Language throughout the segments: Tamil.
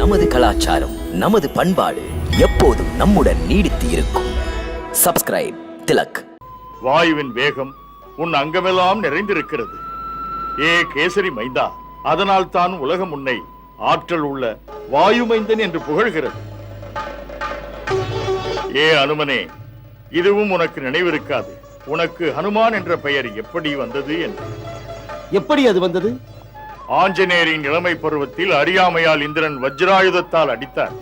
நமது கலாச்சாரம், நமது பண்பாடு எப்போதும் நம்முடன் நீடித்து இருக்கும். சப்ஸ்கிரைப் திலக். வாயுவின் வேகம் உன் அங்கமெல்லாம் நிறைந்திருக்கிறது. ஏ கேசரி மைந்தா, அதனால் தான் உலகம் உன்னை ஆற்றல் உள்ள வாயு மைந்தன் என்று புகழ்கிறது. ஏ அனுமனே, இதுவும் உனக்கு நினைவிருக்காது. உனக்கு ஹனுமான் என்ற பெயர் எப்படி வந்தது என்று. எப்படி அது வந்தது? ஆஞ்சநேயரின் இளமை பருவத்தில் அறியாமையால் இந்திரன் வஜ்ராயுதத்தால் அடித்தார்.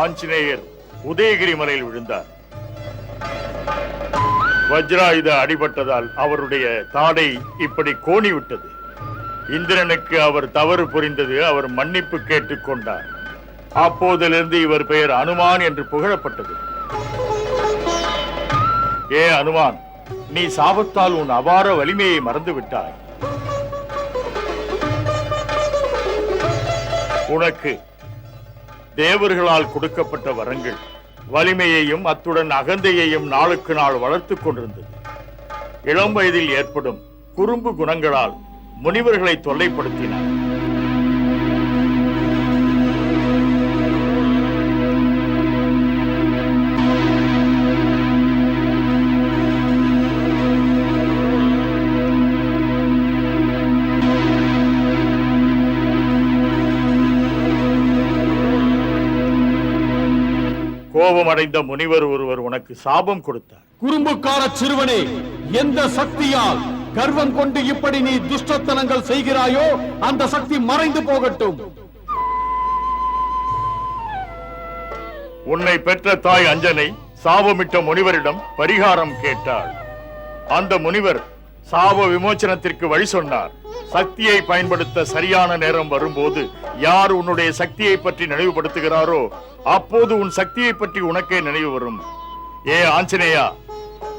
ஆஞ்சநேயர் உதயகிரி மலையில் விழுந்தார். வஜ்ராயுத அடிபட்டதால் அவருடைய தாடை இப்படி கோணி விட்டது. இந்திரனுக்கு அவர் தவறு புரிந்தது. அவர் மன்னிப்பு கேட்டுக் கொண்டார். அப்போதிலிருந்து இவர் பெயர் அனுமான் என்று புகழப்பட்டது. ஏ அனுமான், நீ சாபத்தால் உன் அபார வலிமையை மறந்து விட்டாய். உனக்கு தேவர்களால் கொடுக்கப்பட்ட வரங்கள் வலிமையையும் அத்துடன் அகந்தையையும் நாளுக்கு நாள் வளர்த்துக் கொண்டிருந்தது. இளம் வயதில் ஏற்படும் குறும்பு குணங்களால் முனிவர்களை தொல்லைப்படுத்தினார். கோபமடைந்த முனிவர் ஒருவர் உனக்கு சாபம் கொடுத்தார். குறும்புக்கார சிறுவனே, எந்த சக்தியால் கர்வம் கொண்டு இப்படி நீ துஷ்டத்தனங்கள் செய்கிறாயோ அந்த சக்தி மறைந்து போகட்டும். உன்னை பெற்ற தாய் அஞ்சனை சாபமிட்ட முனிவரிடம் பரிகாரம் கேட்டாள். அந்த முனிவர் சாப விமோச்சனத்திற்கு வழி சொன்னார். சக்தியை பயன்படுத்த சரியான நேரம் வரும்போது யார் உன்னுடைய சக்தியை பற்றி நினைவுபடுத்துகிறாரோ அப்போது உன் சக்தியை பற்றி உனக்கே நினைவு வரும். ஏ ஆஞ்சநேயா,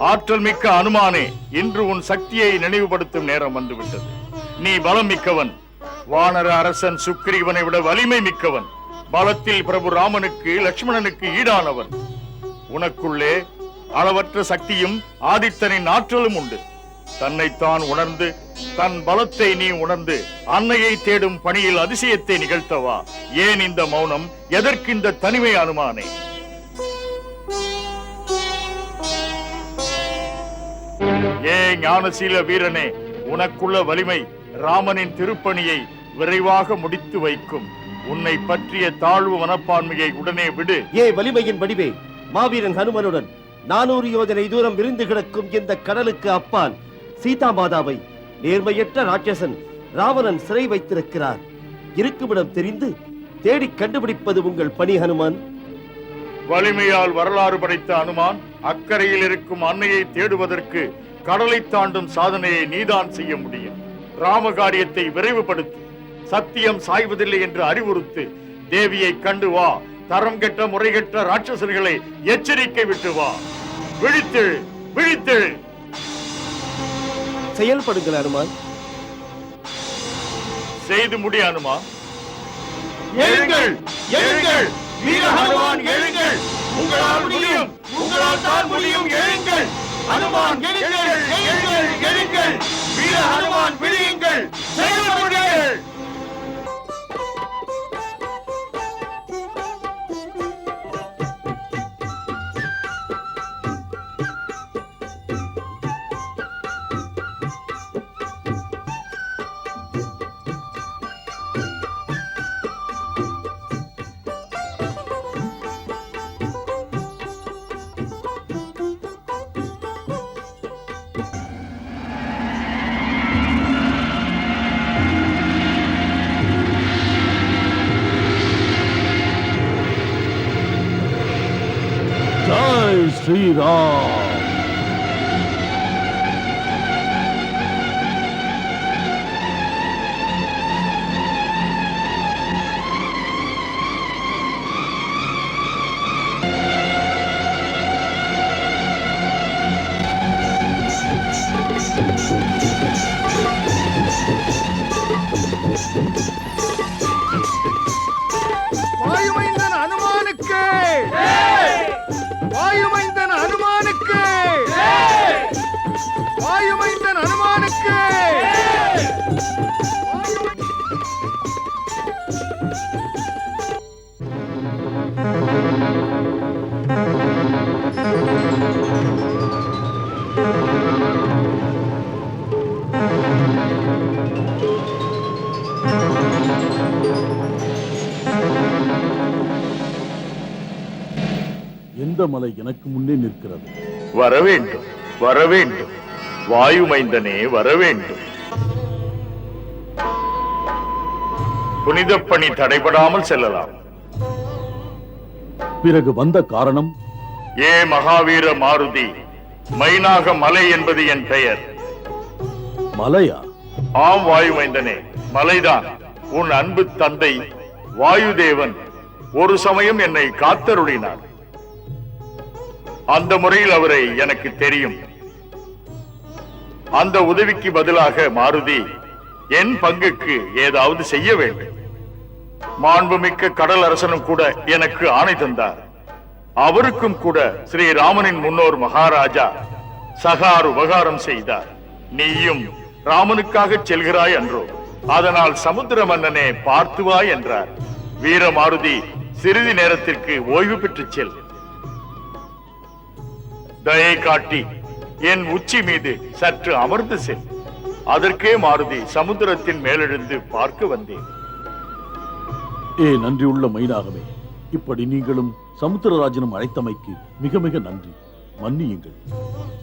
ஆற்றல் மிக்க அனுமானே, இன்று உன் சக்தியை நினைவுபடுத்தும் நேரம் வந்துவிட்டது. நீ பலம் மிக்கவன். வானர அரசன் சுக்ரீவனை விட வலிமை மிக்கவன். பலத்தில் பிரபு ராமனுக்கு லட்சுமணனுக்கு ஈடானவன். உனக்குள்ளே அளவற்ற சக்தியும் ஆதித்தனின் ஆற்றலும் உண்டு. தன்னைத்தான் உணர்ந்து தன் பலத்தை நீ உணர்ந்து அன்னையை தேடும் பணியில் அதிசயத்தை நிகழ்த்தவா. ஏன் இந்த மௌனம்? எதற்கு இந்த தனிமை அனுமானே? ஏ ஞானசீல வீரனே, உனக்குள்ள வலிமை ராமனின் திருப்பணியை விரைவாக முடித்து வைக்கும். உன்னை பற்றிய தாழ்வு மனப்பான்மையை உடனே விடு. ஏ வலிமையின் வடிவே, மாவீரன் ஹனுமனுடன் 400 யோஜனை தூரம் விரிந்து கிடக்கும் இந்த கடலுக்கு அப்பால் சீதா மாதாவை நேர்மையற்ற ராட்சசன் ராவணன் சிறை வைத்திருக்கிறார். இருக்குமிடம் தெரிந்து தேடி கண்டுபிடிப்பது உங்கள் பணி ஹனுமான். வலிமையால் வரலாறு படைத்த அனுமான், அக்கறையில் இருக்கும் அன்னையை தேடுவதற்கு கடலை தாண்டும் சாதனையை நீதான் செய்ய முடியும். ராமகாரியத்தை விரைவுபடுத்து. சத்தியம் சாய்வதில்லை என்று அறிவுறுத்து. தேவியை கண்டு வா. தரம் கெட்ட முறைகெட்ட ராட்சசர்களை எச்சரிக்கை விட்டு வா. விழித்தெழு, விழித்தெழு. செயல்படுங்கள் அனுமான். செய்து முடி அனுமான். எழுங்கள், எழுங்கள், வீர ஹனுமான் எழுங்கள். உங்களால் முடியும், உங்களால் தான் முடியும். எழுங்கள் அனுமான், எழுங்கள், எழுங்கள், எழுங்கள். வீர ஹனுமான் விழியுங்கள், செயல்படுங்கள். எந்த மலை எனக்கு முன்னே நிற்கிறது? வரவேண்டும், வரவேண்டும். வாயு மைந்தனே வரவேண்டும். புனித பணி தடைபடாமல் செல்லலாம். பிறகு வந்த காரணம்? ஏ மகாவீர மாருதி, மைனாக மலை என்பது என் பெயர். மலையா? ஆம் வாயு மைந்தனே, மலைதான். உன் அன்பு தந்தை வாயுதேவன் ஒரு சமயம் என்னை காத்தருளினார். அந்த முறையில் அவரை எனக்கு தெரியும். அந்த உதவிக்கு பதிலாக மாருதி என் பங்குக்கு ஏதாவது செய்ய வேண்டும். மாண்புமிக்க கடல் அரசனும் கூட எனக்கு ஆணை தந்தார். அவருக்கும் கூட ஸ்ரீராமனின் முன்னோர் மகாராஜா சகார் உபகாரம் செய்தார். நீயும் ராமனுக்காக செல்கிறாய் என்றோ, அதனால் சமுத்திர மன்னனே பார்த்து வா என்றார். வீர மாருதி, சிறிது நேரத்திற்கு ஓய்வு பெற்று செல். தயை காட்டி என் உச்சி மீது சற்று அமர்ந்து செல். அதற்கே மாருதி சமுத்திரத்தின் மேலெழுந்து பார்க்க வந்தேன். நன்றியுள்ள மைனாகமே, இப்படி நீங்களும் சமுத்திரராஜனும் அழைத்தமைக்கு மிக மிக நன்றி. மன்னியுங்கள்.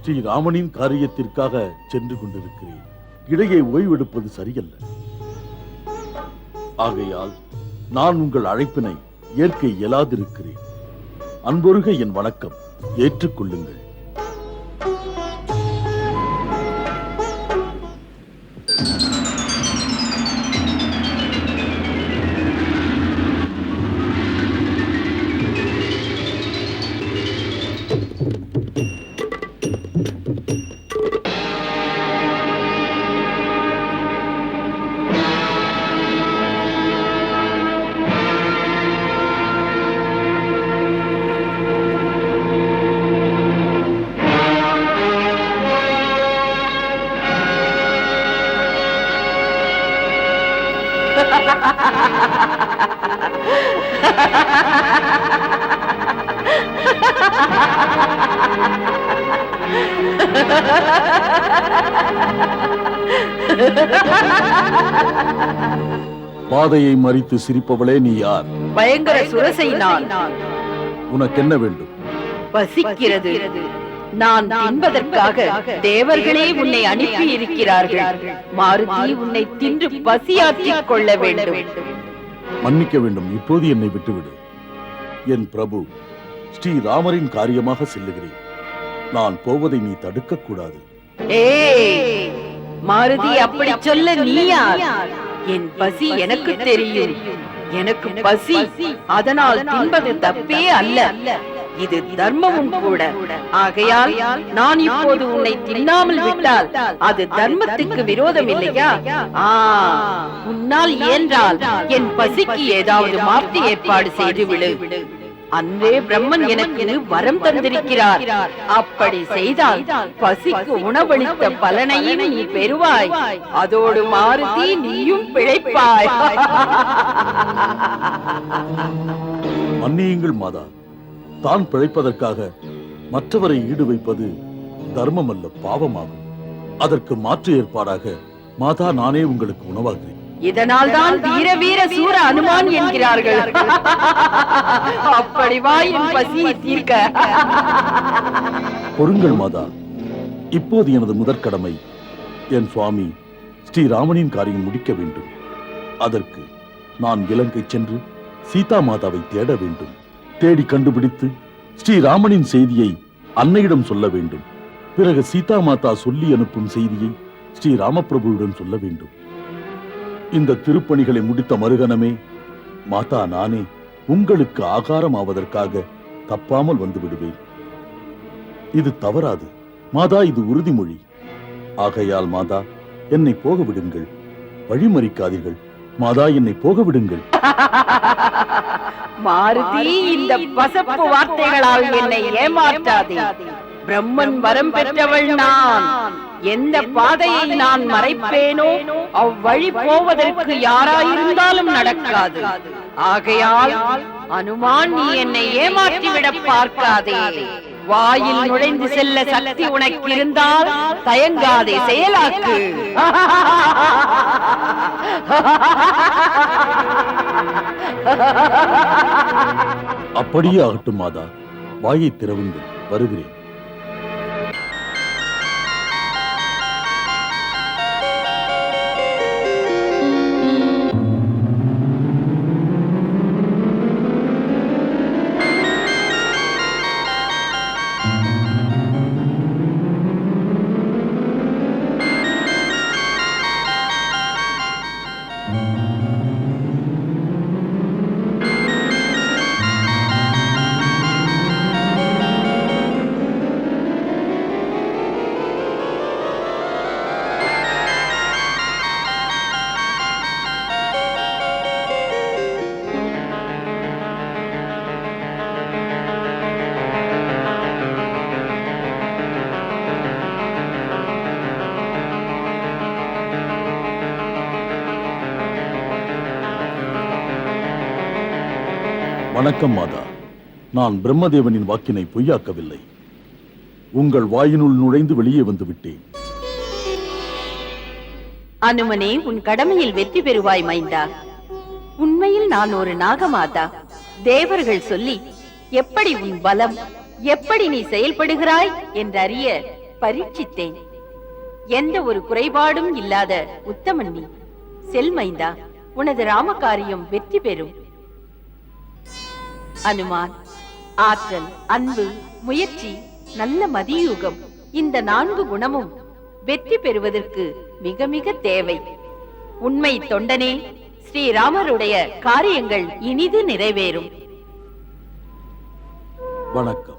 ஸ்ரீராமனின் காரியத்திற்காக சென்று கொண்டிருக்கிறேன். இடையே ஓய்வெடுப்பது சரியல்ல. ஆகையால் நான் உங்கள் அழைப்பினை ஏற்க இயலாதிருக்கிறேன். அன்பொருக என் வணக்கம், ஏற்றுக்கொள்ளுங்கள். பாதையை மறித்து சிரிப்பவளே, நீ யார்? பயங்கர சுரசை நான். உனக்கு என்ன வேண்டும்? பசிக்கிறது. நான் தின்பதற்காக தேவர்களே உன்னை அனுப்பி இருக்கிறார்கள். மாருதி, உன்னை தின்று பசியாற்றிக் கொள்ள வேண்டும். மன்னிக்க வேண்டும், இப்போது என்னை விட்டுவிடு. என் பிரபு ஸ்ரீராமரின் காரியமாக செல்லுகிறேன். நான் போவதை நீ தடுக்க கூடாது. ஏய் மாருதி, அப்படி சொல்ல நீ யார்? என் பசி எனக்கு தெரியும். எனக்கு பசி, அதனால் தின்பது தப்பே அல்ல. இது தர்மமும் கூட. ஆகையால் நான் இப்போது உன்னை தின்னாமல் விட்டால் அது தர்மத்துக்கு விரோதம் இல்லையா? உன்னால் இயன்றால் என் பசிக்கு ஏதாவது மாற்று ஏற்பாடு செய்து விடு. அன்றே பிரம்மன் எனக்கு வரம் தந்திருக்கிறார். அப்படி செய்தால் பசிக்கு உணவளித்த பலனையும் நீ பெறுவாய். அதோடு மாருதி, நீயும் பிழைப்பாய். மன்னியுங்கள் மாதா, தான் பிழைப்பதற்காக மற்றவரை ஈடு வைப்பது தர்மம் அல்ல, பாவமாகும். அதற்கு மாற்று ஏற்பாடாக மாதா, நானே உங்களுக்கு உணவாகிறேன். இதனால் தான் வீர வீர சூர அனுமான் என்கிறார்கள். அப்படி வா, என் பசியை தீர்க்க. பொறுங்கள் மாதா, இப்போது எனது முதற்கடமை என் சுவாமி ஸ்ரீராமனின் காரியம் முடிக்க வேண்டும். அதற்கு நான் இலங்கை சென்று சீதா மாதாவை தேட வேண்டும். தேடி கண்டுபிடித்து ஸ்ரீராமனின் செய்தியை அன்னையிடம் சொல்ல வேண்டும். பிறகு சீதா மாதா சொல்லி அனுப்பும் செய்தியை ஸ்ரீராமபிரபுவிடம் சொல்ல வேண்டும். இந்த திருப்பணிகளை முடித்த மறுகணமே மாதா, நானே உங்களுக்கு ஆகாரம் ஆவதற்காக தப்பாமல் வந்து விடுவேன். இது தவறாது மாதா, இது உறுதிமொழி. ஆகையால் மாதா, என்னை போக விடுங்கள். வழிமறிக்காதீர்கள் மாதா, என்னை போக விடுங்கள். மாருதி, இந்த பசப்பு வார்த்தைகளால் என்னை ஏமாற்றாதே. பிரம்மன் வரம் பெற்றவள் நான். எந்த பாதையை நான் மறைப்பேனோ அவ்வழி போவதற்கு யாராயிருந்தாலும் நடக்காது. ஆகையால் அனுமான், நீ என்னை ஏமாற்றிவிட பார்க்காதே. வாயில் நுழைந்து செல்ல சக்தி உனக்கு இருந்தால் தயங்காதே, செயலாக்கு. அப்படியே ஆகட்டும் மாதா. வாயை திறவுங்கள், வருகிறேன். வணக்கம் மாதா. நான் பிரம்மதேவனின் வாக்கினை பொய்யாக்கவில்லை. உங்கள் வாயினுள் நுழைந்து வெளியே வந்து விட்டேன். அனுமனே, உன் கடமையில் வெற்றி பெறுவாய் மைந்தா. உண்மையில் நான் ஒரு நாகமாதா. தேவர்கள் சொல்லி எப்படி உன் பலம், எப்படி நீ செயல்படுகிறாய் என்றறிய பரீட்சித்தேன். எந்த ஒரு குறைபாடும் இல்லாத உத்தமன் நீ. செல் மைந்தா, உனது ராமகாரியம் வெற்றி பெறும். அனுமான், ஆற்றல், அன்பு, முயற்சி, நல்ல மதியூகம், இந்த 4 குணமும் வெற்றி பெறுவதற்கு மிக மிக தேவை. உண்மை தொண்டனே, ஸ்ரீராமருடைய காரியங்கள் இனிது நிறைவேறும். வணக்கம்.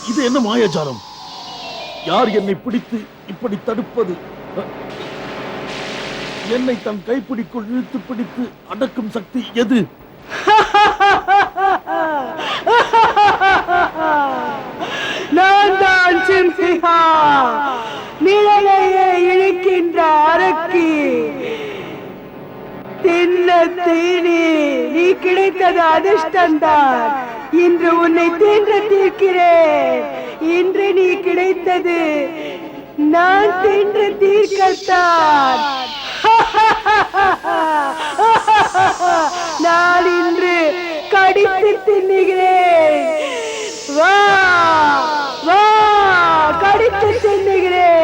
இது என்ன மாயாஜாலம்? யார் என்னை பிடித்து இப்படி தடுப்பது? என்னை தன் கைப்பிடிக்குள் இழுத்து பிடித்து அடக்கும் சக்தி எது? நான் தான் சிம்சிகா, நிழலையே இழுக்கின்ற அரக்கி. தின்ன தீனி, நீ கிடைத்தது அதிர்ஷ்டம்தான். இன்று உன்னை தின்று தீர்க்கிறேன். இன்று நீ கிடைத்தது நான் தின்று தீர்க்கத்தான். நான் இன்று கடித்து தின்னுகிறேன். வா வா, கடித்து தின்னுகிறேன்.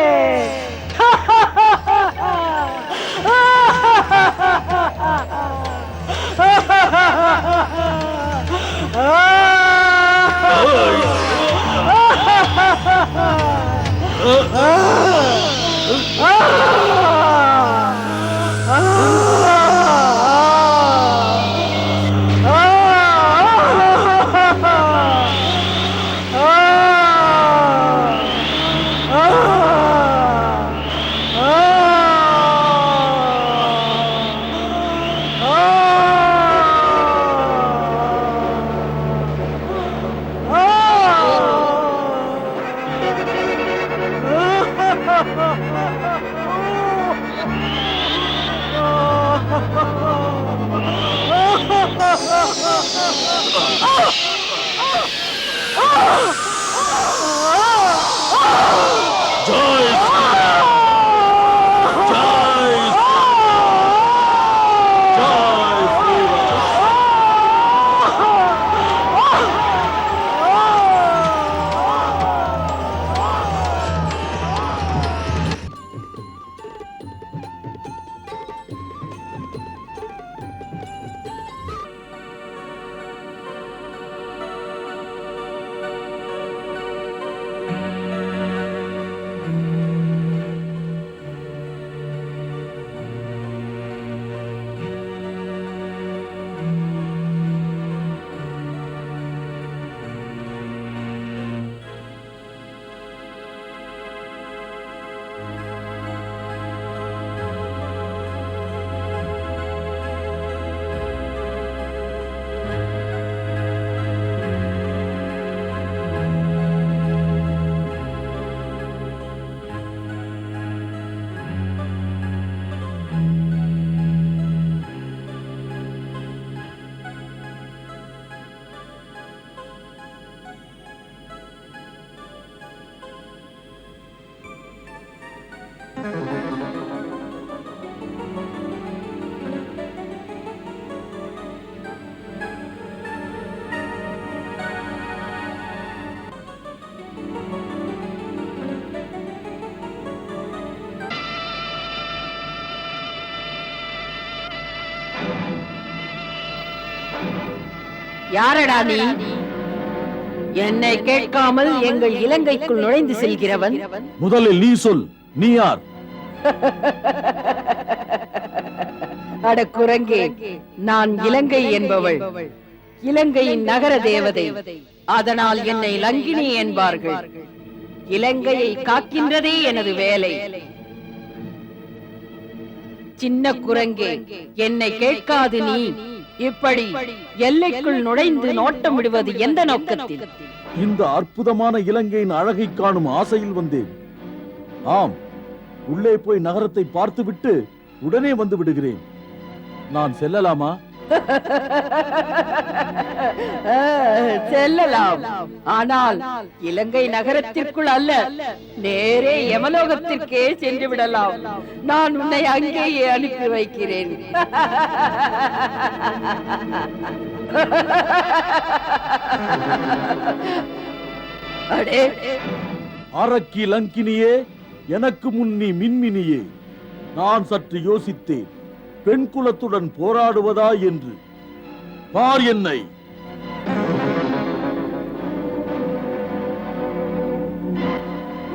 யாரடா நீ? என்னை கேட்காமல் எங்கள் இலங்கைக்குள் நுழைந்து செல்கிறவன்? முதலில் நீ சொல், நீ யார்? அட குரங்கே, நான் இலங்கை என்பவள், இலங்கையின் நகர தேவதை. அதனால் என்னை லங்கினி என்பார்கள். இலங்கையை காக்கின்றதே எனது வேலை. சின்ன குரங்கே, என்னை கேட்காது நீ இப்படி எல்லைக்குள் நுழைந்து நோட்டம் விடுவது எந்த நோக்கத்தில்? இந்த அற்புதமான இலங்கையின் அழகை காணும் ஆசையில் வந்தேன். ஆம், உள்ளே போய் நகரத்தை பார்த்துவிட்டு உடனே வந்து விடுகிறேன். நான் செல்லலாமா? செல்லலாம், ஆனால் இலங்கை நகரத்திற்குள் அல்ல, நேரே யமலோகத்திற்கே சென்று விடலாம். நான் உன்னை அங்கேயே அனுப்பி வைக்கிறேன். அடே அரக்கி லங்கினியே, எனக்கு முன் நீ மின்மினியே. நான் சற்று யோசித்தேன், பெண் குலத்துடன் போராடுவதா என்று. பார் என்னை.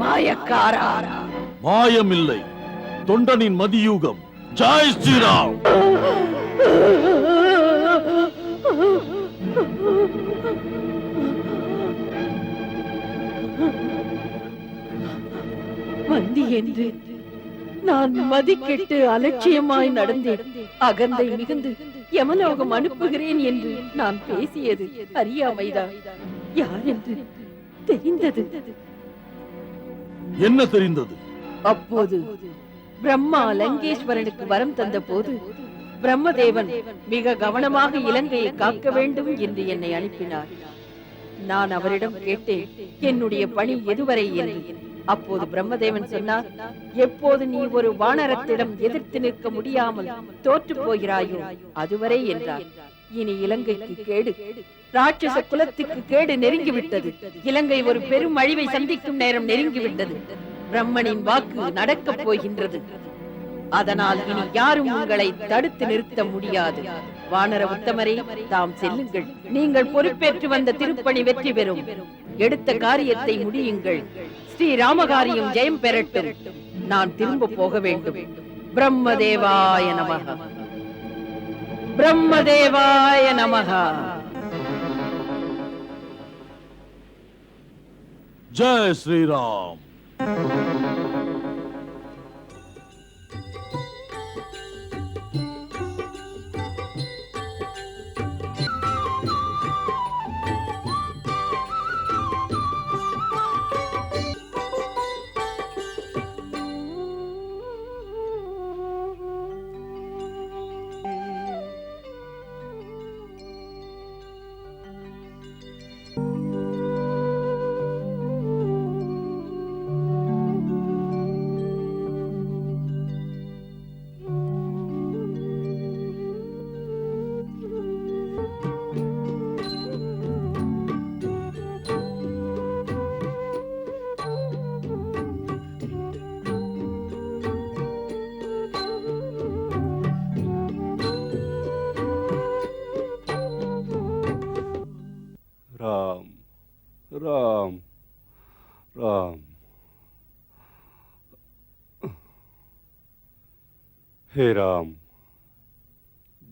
மாயக்காரா! மாயமில்லை, தொண்டனின் மதியூகம். ஜெய் ஸ்ரீராம்! வந்தி என்று நான் மதிக்கெட்டு அலட்சியமாய் நடந்தேன். அகந்தை மிகுந்து யமலோகம் அனுப்புகிறேன் என்று நான் பேசியது அறியாமைதான். யார் என்று தெரிந்தது. என்ன தெரிந்தது? அப்போது பிரம்மா லங்கேஸ்வரனுக்கு வரம் தந்த போது பிரம்மதேவன் மிக கவனமாக இலங்கையை காக்க வேண்டும் என்று என்னை அனுப்பினார். நான் அவரிடம் கேட்டேன், என்னுடைய பணி எதுவரை என்று. அப்போது பிரம்மதேவன் சொன்னார், எப்போது நீ ஒரு வானரத்திடம் எதிர்த்து நிற்க முடியாமல் தோற்று போகிறாயோ அதுவரை என்றார். இனி இலங்கைக்கு கேடு, ராட்சச குலத்துக்கு கேடு நெருங்கிவிட்டது. இலங்கை ஒரு பெரும் அழிவை சந்திக்கும் நேரம் நெருங்கிவிட்டது. பிரம்மனின் வாக்கு நடக்கப் போகின்றது. அதனால் இனி யாரும் உங்களை தடுத்து நிறுத்த முடியாது. வானர உத்தமரே, தாம் செல்லுங்கள். நீங்கள் பொறுப்பேற்று வந்த திருப்பணி வெற்றி பெறும். எடுத்த காரியத்தை முடியுங்கள். ஸ்ரீ ராமகாரியம் ஜெயம் பெறட்டும். நான் திரும்ப போக வேண்டும். பிரம்மதேவாய நமஹ. பிரம்மதேவாய நமஹ. ஜெய் ஸ்ரீராம்! राम राम राम। हे राम,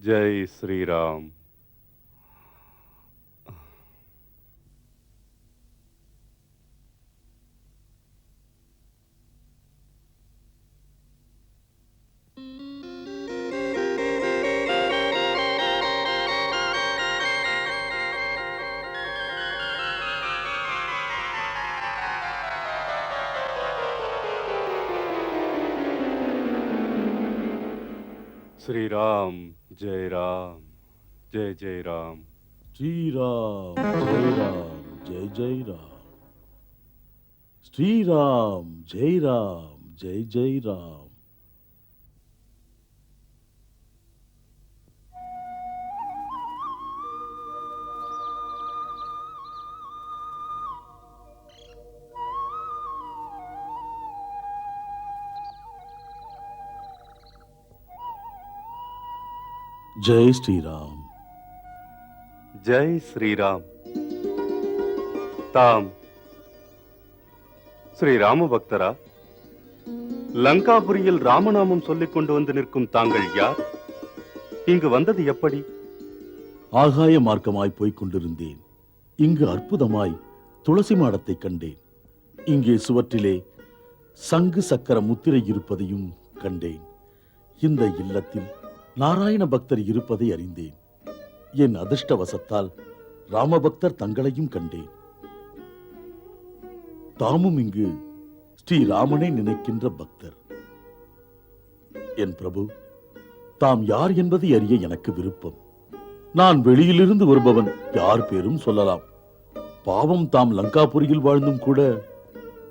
जय श्री राम। श्री राम, जय राम, जय जय राम। श्रीराम जय राम, जय जय राम। श्रीराम जय राम, ஜெய் ஜெய் ராம். ஜெய் ஸ்ரீராம். ஜெய் ஸ்ரீராம். தாம் ஸ்ரீ ராம பக்தரா? லங்காபுரியில் ராமநாமம் சொல்லிக் கொண்டு வந்து நிற்கும் தாங்கள் யார்? இங்கு வந்தது எப்படி? ஆகாய மார்க்கமாய் போய்க் கொண்டிருந்தேன். இங்கு அற்புதமாய் துளசி மாடத்தை கண்டேன். இங்கே சுவற்றிலே சங்கு சக்கர முத்திரை இருப்பதையும் கண்டேன். இந்த இல்லத்தில் நாராயண பக்தர் இருப்பதை அறிந்தேன். என் அதிர்ஷ்டவசத்தால் ராமபக்தர் தங்களையும் கண்டேன். தாமும் இங்கு ஸ்ரீராமனை நினைக்கின்ற பக்தர். என் பிரபு, தாம் யார் என்பதை அறிய எனக்கு விருப்பம். நான் வெளியிலிருந்து வருபவன், யார் பேரும் சொல்லலாம். பாவம், தாம் லங்காபுரியில் வாழ்ந்தும் கூட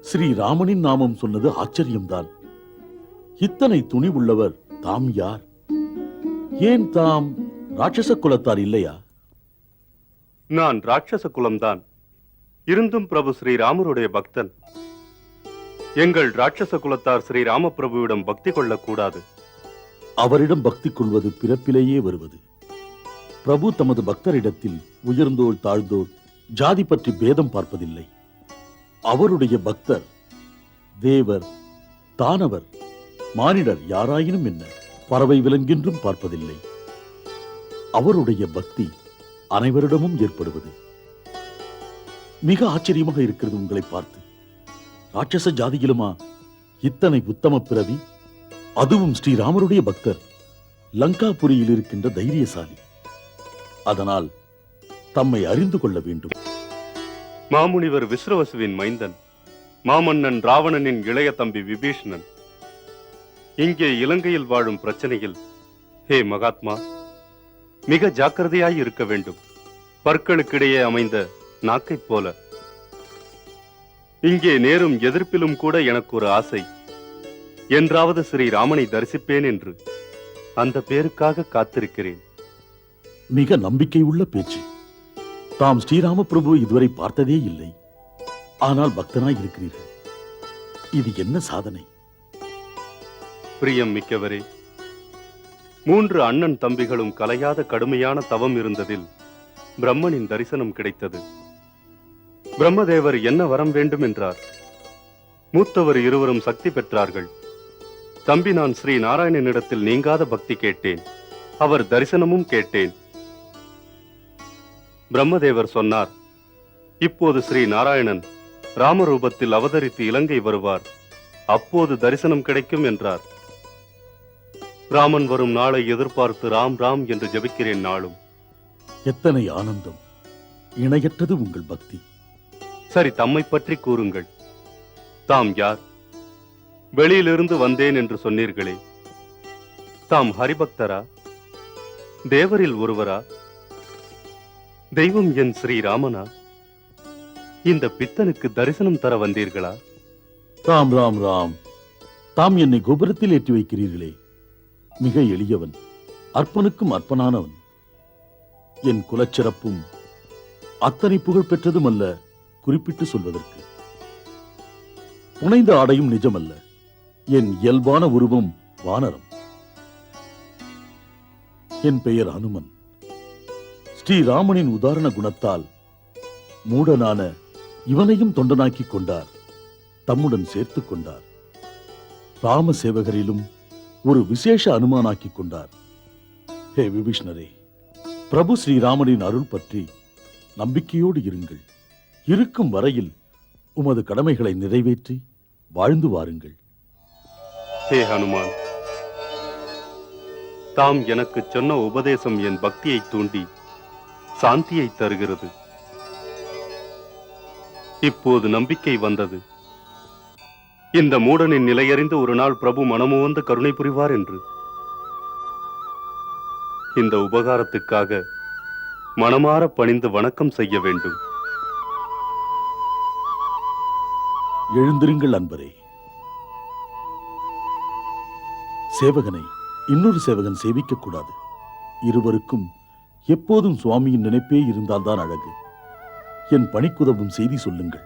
ஸ்ரீராமனின் நாமம் சொன்னது ஆச்சரியம்தான். இத்தனை துணி உள்ளவர் தாம் யார்? ஏன் தாம் ராட்சச குலத்தார் இல்லையா? நான் ராட்சச குலம்தான். இருந்தும் பிரபு ஸ்ரீராமருடைய பக்தன். எங்கள் ராட்சச குலத்தார் ஸ்ரீராம பிரபுவிடம் பக்தி கொள்ளக்கூடாது. அவரிடம் பக்தி கொள்வது பிறப்பிலேயே வருவது. பிரபு தமது பக்தரிடத்தில் உயர்ந்தோர் தாழ்ந்தோர் ஜாதி பற்றி பேதம் பார்ப்பதில்லை. அவருடைய பக்தர் தேவர், தானவர், மானிடர் யாராயினும் என்ன, பறவை விலங்கென்றும் பார்ப்பதில்லை. அவருடைய பக்தி அனைவரிடமும் ஏற்படுவது. மிக ஆச்சரியமாக இருக்கிறது உங்களை பார்த்து. ராட்சச ஜாதியிலுமா இத்தனை உத்தம பிறவி? அதுவும் ஸ்ரீராமருடைய பக்தர், லங்காபுரியில் இருக்கின்ற தைரியசாலி. அதனால் தம்மை அறிந்து கொள்ள வேண்டும். மாமுனிவர் விஸ்ரவசுவின் மைந்தன், மாமன்னன் ராவணனின் இளைய தம்பி விபீஷணன். இங்கே இலங்கையில் வாழும் பிரச்சனையில் ஹே மகாத்மா, மிக ஜாக்கிரதையாய் இருக்க வேண்டும். பற்களுக்கிடையே அமைந்த நாக்கைப் போல. இங்கே நேரும் எதிர்ப்பிலும் கூட எனக்கு ஒரு ஆசை. என்றாவது ஸ்ரீராமனை தரிசிப்பேன் என்று. அந்த பேருக்காக காத்திருக்கிறேன். மிக நம்பிக்கை உள்ள பேச்சு. தாம் ஸ்ரீராம பிரபு இதுவரை பார்த்ததே இல்லை. ஆனால் பக்தனாய் இருக்கிறீர்கள். இது என்ன சாதனை? பிரியம் மிக்கவரே, 3 அண்ணன் தம்பிகளும் கலையாத கடுமையான தவம் இருந்ததில் பிரம்மனின் தரிசனம் கிடைத்தது. பிரம்மதேவர் என்ன வரம் வேண்டும் என்றார். மூத்தவர் இருவரும் சக்தி பெற்றார்கள். தம்பி நான் ஸ்ரீ நாராயணனிடத்தில் நீங்காத பக்தி கேட்டேன். அவர் தரிசனமும் கேட்டேன். பிரம்மதேவர் சொன்னார், இப்போது ஸ்ரீ நாராயணன் ராமரூபத்தில் அவதரித்து இலங்கை வருவார். அப்போது தரிசனம் கிடைக்கும் என்றார். ராமன் வரும் நாளை எதிர்பார்த்து ராம் ராம் என்று ஜபிக்கிறேன் நாளும். எத்தனை ஆனந்தம்! இணையற்றது உங்கள் பக்தி. சரி, தம்மை பற்றி கூறுங்கள். தாம் யார்? வெளியிலிருந்து வந்தேன் என்று சொன்னீர்களே, தாம் ஹரிபக்தரா? தேவரில் ஒருவரா? தெய்வம் என் ஸ்ரீராமனா? இந்த பித்தனுக்கு தரிசனம் தர வந்தீர்களா? ராம் ராம் ராம். தாம் என்னை கோபுரத்தில் ஏற்றி வைக்கிறீர்களே. மிக எளியவன், அற்பனுக்கும் அற்பனானவன். என் குலச்சிறப்பும் அத்தனை புகழ் பெற்றதும் அல்ல குறிப்பிட்டு சொல்வதற்கு. புனைந்த ஆடையும் நிஜமல்ல. என் இயல்பான உருவம் வானரம். என் பெயர் அனுமன். ஸ்ரீராமனின் உதாரண குணத்தால் மூடனான இவனையும் தொண்டனாக்கிக் கொண்டார். தம்முடன் சேர்த்துக் கொண்டார். ராம சேவகரிலும் ஒரு விசேஷ அனுமானாக்கிக் கொண்டார். ஹே விபீஷ்ணரே, பிரபு ஸ்ரீராமனின் அருள் பற்றி நம்பிக்கையோடு இருங்கள். இருக்கும் வரையில் உமது கடமைகளை நிறைவேற்றி வாழ்ந்து வாருங்கள். ஹே ஹனுமான், தாம் எனக்கு சொன்ன உபதேசம் என் பக்தியை தூண்டி சாந்தியை தருகிறது. இப்போது நம்பிக்கை வந்தது. இந்த மூடனின் நிலையறிந்து ஒரு நாள் பிரபு மனமுவந்து கருணை புரிவார் என்று. இந்த உபகாரத்துக்காக மனமாற பணிந்து வணக்கம் செய்ய வேண்டும். எழுந்திருங்கள் அன்பரே. சேவகனை இன்னொரு சேவகன் சேவிக்க கூடாது. இருவருக்கும் எப்போதும் சுவாமியின் நினைப்பே இருந்தால்தான் அழகு. என் பணிக்குதவும் செய்தி சொல்லுங்கள்.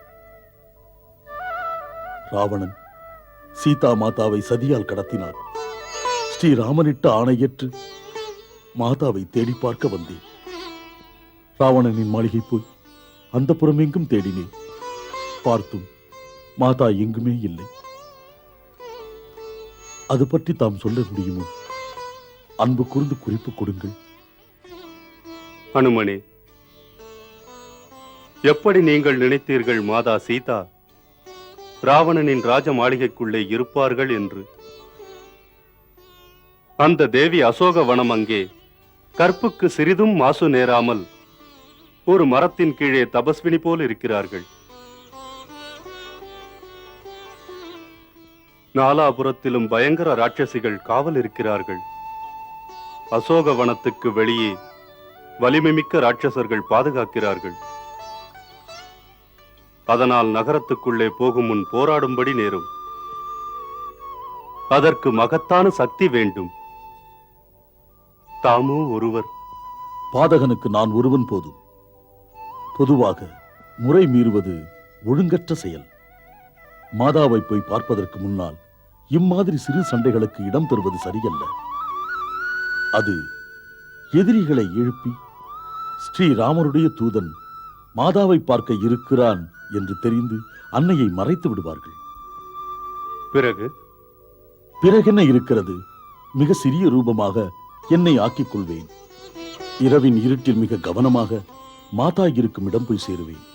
ராவணன் சீதா மாதாவை சதியால் கடத்தினார். ஸ்ரீராமனிட்ட ஆணையற்று மாதாவை தேடி பார்க்க வந்தேன். ராவணனின் மாளிகை போய் அந்த புறமெங்கும் தேடினேன். பார்த்தும் மாதா எங்குமே இல்லை. அது பற்றி தாம் சொல்ல முடியுமோ? அன்பு கூர்ந்து குறிப்பு கொடுங்கள். அனுமனே, எப்படி நீங்கள் நினைத்தீர்கள் மாதா சீதா ராவணனின் ராஜ மாளிகைக்குள்ளே இருப்பார்கள் என்று? அந்த தேவி அசோக வனம் அங்கே கற்புக்கு சிறிதும் மாசு நேராமல் ஒரு மரத்தின் கீழே தபஸ்வினி போல் இருக்கிறார்கள். நாலாபுரத்திலும் பயங்கர ராட்சசிகள் காவல் இருக்கிறார்கள். அசோக வனத்துக்கு வெளியே வலிமைமிக்க ராட்சசர்கள் பாதுகாக்கிறார்கள். அதனால் நகரத்துக்குள்ளே போகும் முன் போராடும்படி நேரும். அதற்கு மகத்தான சக்தி வேண்டும். தாமோ ஒருவர். பாதகனுக்கு நான் ஒருவன் போதும். பொதுவாக முறை மீறுவது ஒழுங்கற்ற செயல். மாதாவை போய் பார்ப்பதற்கு முன்னால் இம்மாதிரி சிறு சண்டைகளுக்கு இடம் தருவது சரியல்ல. அது எதிரிகளை எழுப்பி ஸ்ரீராமருடைய தூதன் மாதாவை பார்க்க இருக்கிறான் என்று தெரிந்து அன்னையை மறைத்து விடுவார்கள். பிறகென்ன இருக்கிறது? மிக சிறிய ரூபமாக என்னை ஆக்கிக் கொள்வேன். இரவின் இருட்டில் மிக கவனமாக மாதா இருக்கும் இடம் போய் சேருவேன்.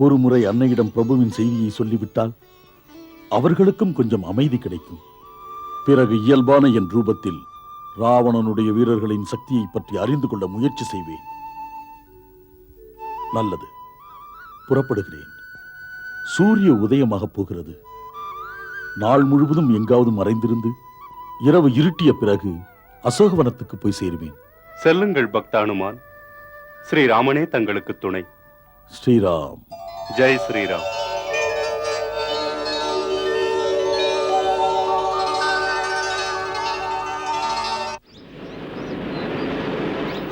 ஒரு முறை அன்னையிடம் பிரபுவின் செய்தியை சொல்லிவிட்டால் அவர்களுக்கும் கொஞ்சம் அமைதி கிடைக்கும். பிறகு இயல்பான என் ரூபத்தில் ராவணனுடைய வீரர்களின் சக்தியை பற்றி அறிந்து கொள்ள முயற்சி செய்வேன். நல்லது, புறப்படுகிறேன். சூரிய உதயமாகப் போகிறது. நாள் முழுவதும் எங்காவது மறைந்திருந்து இரவு இருட்டிய பிறகு அசோகவனத்துக்கு போய் சேருவேன். செல்லுங்கள் பக்தானுமான். ஸ்ரீராமனே தங்களுக்கு துணை. ஸ்ரீராம். ஜெய் ஸ்ரீராம்.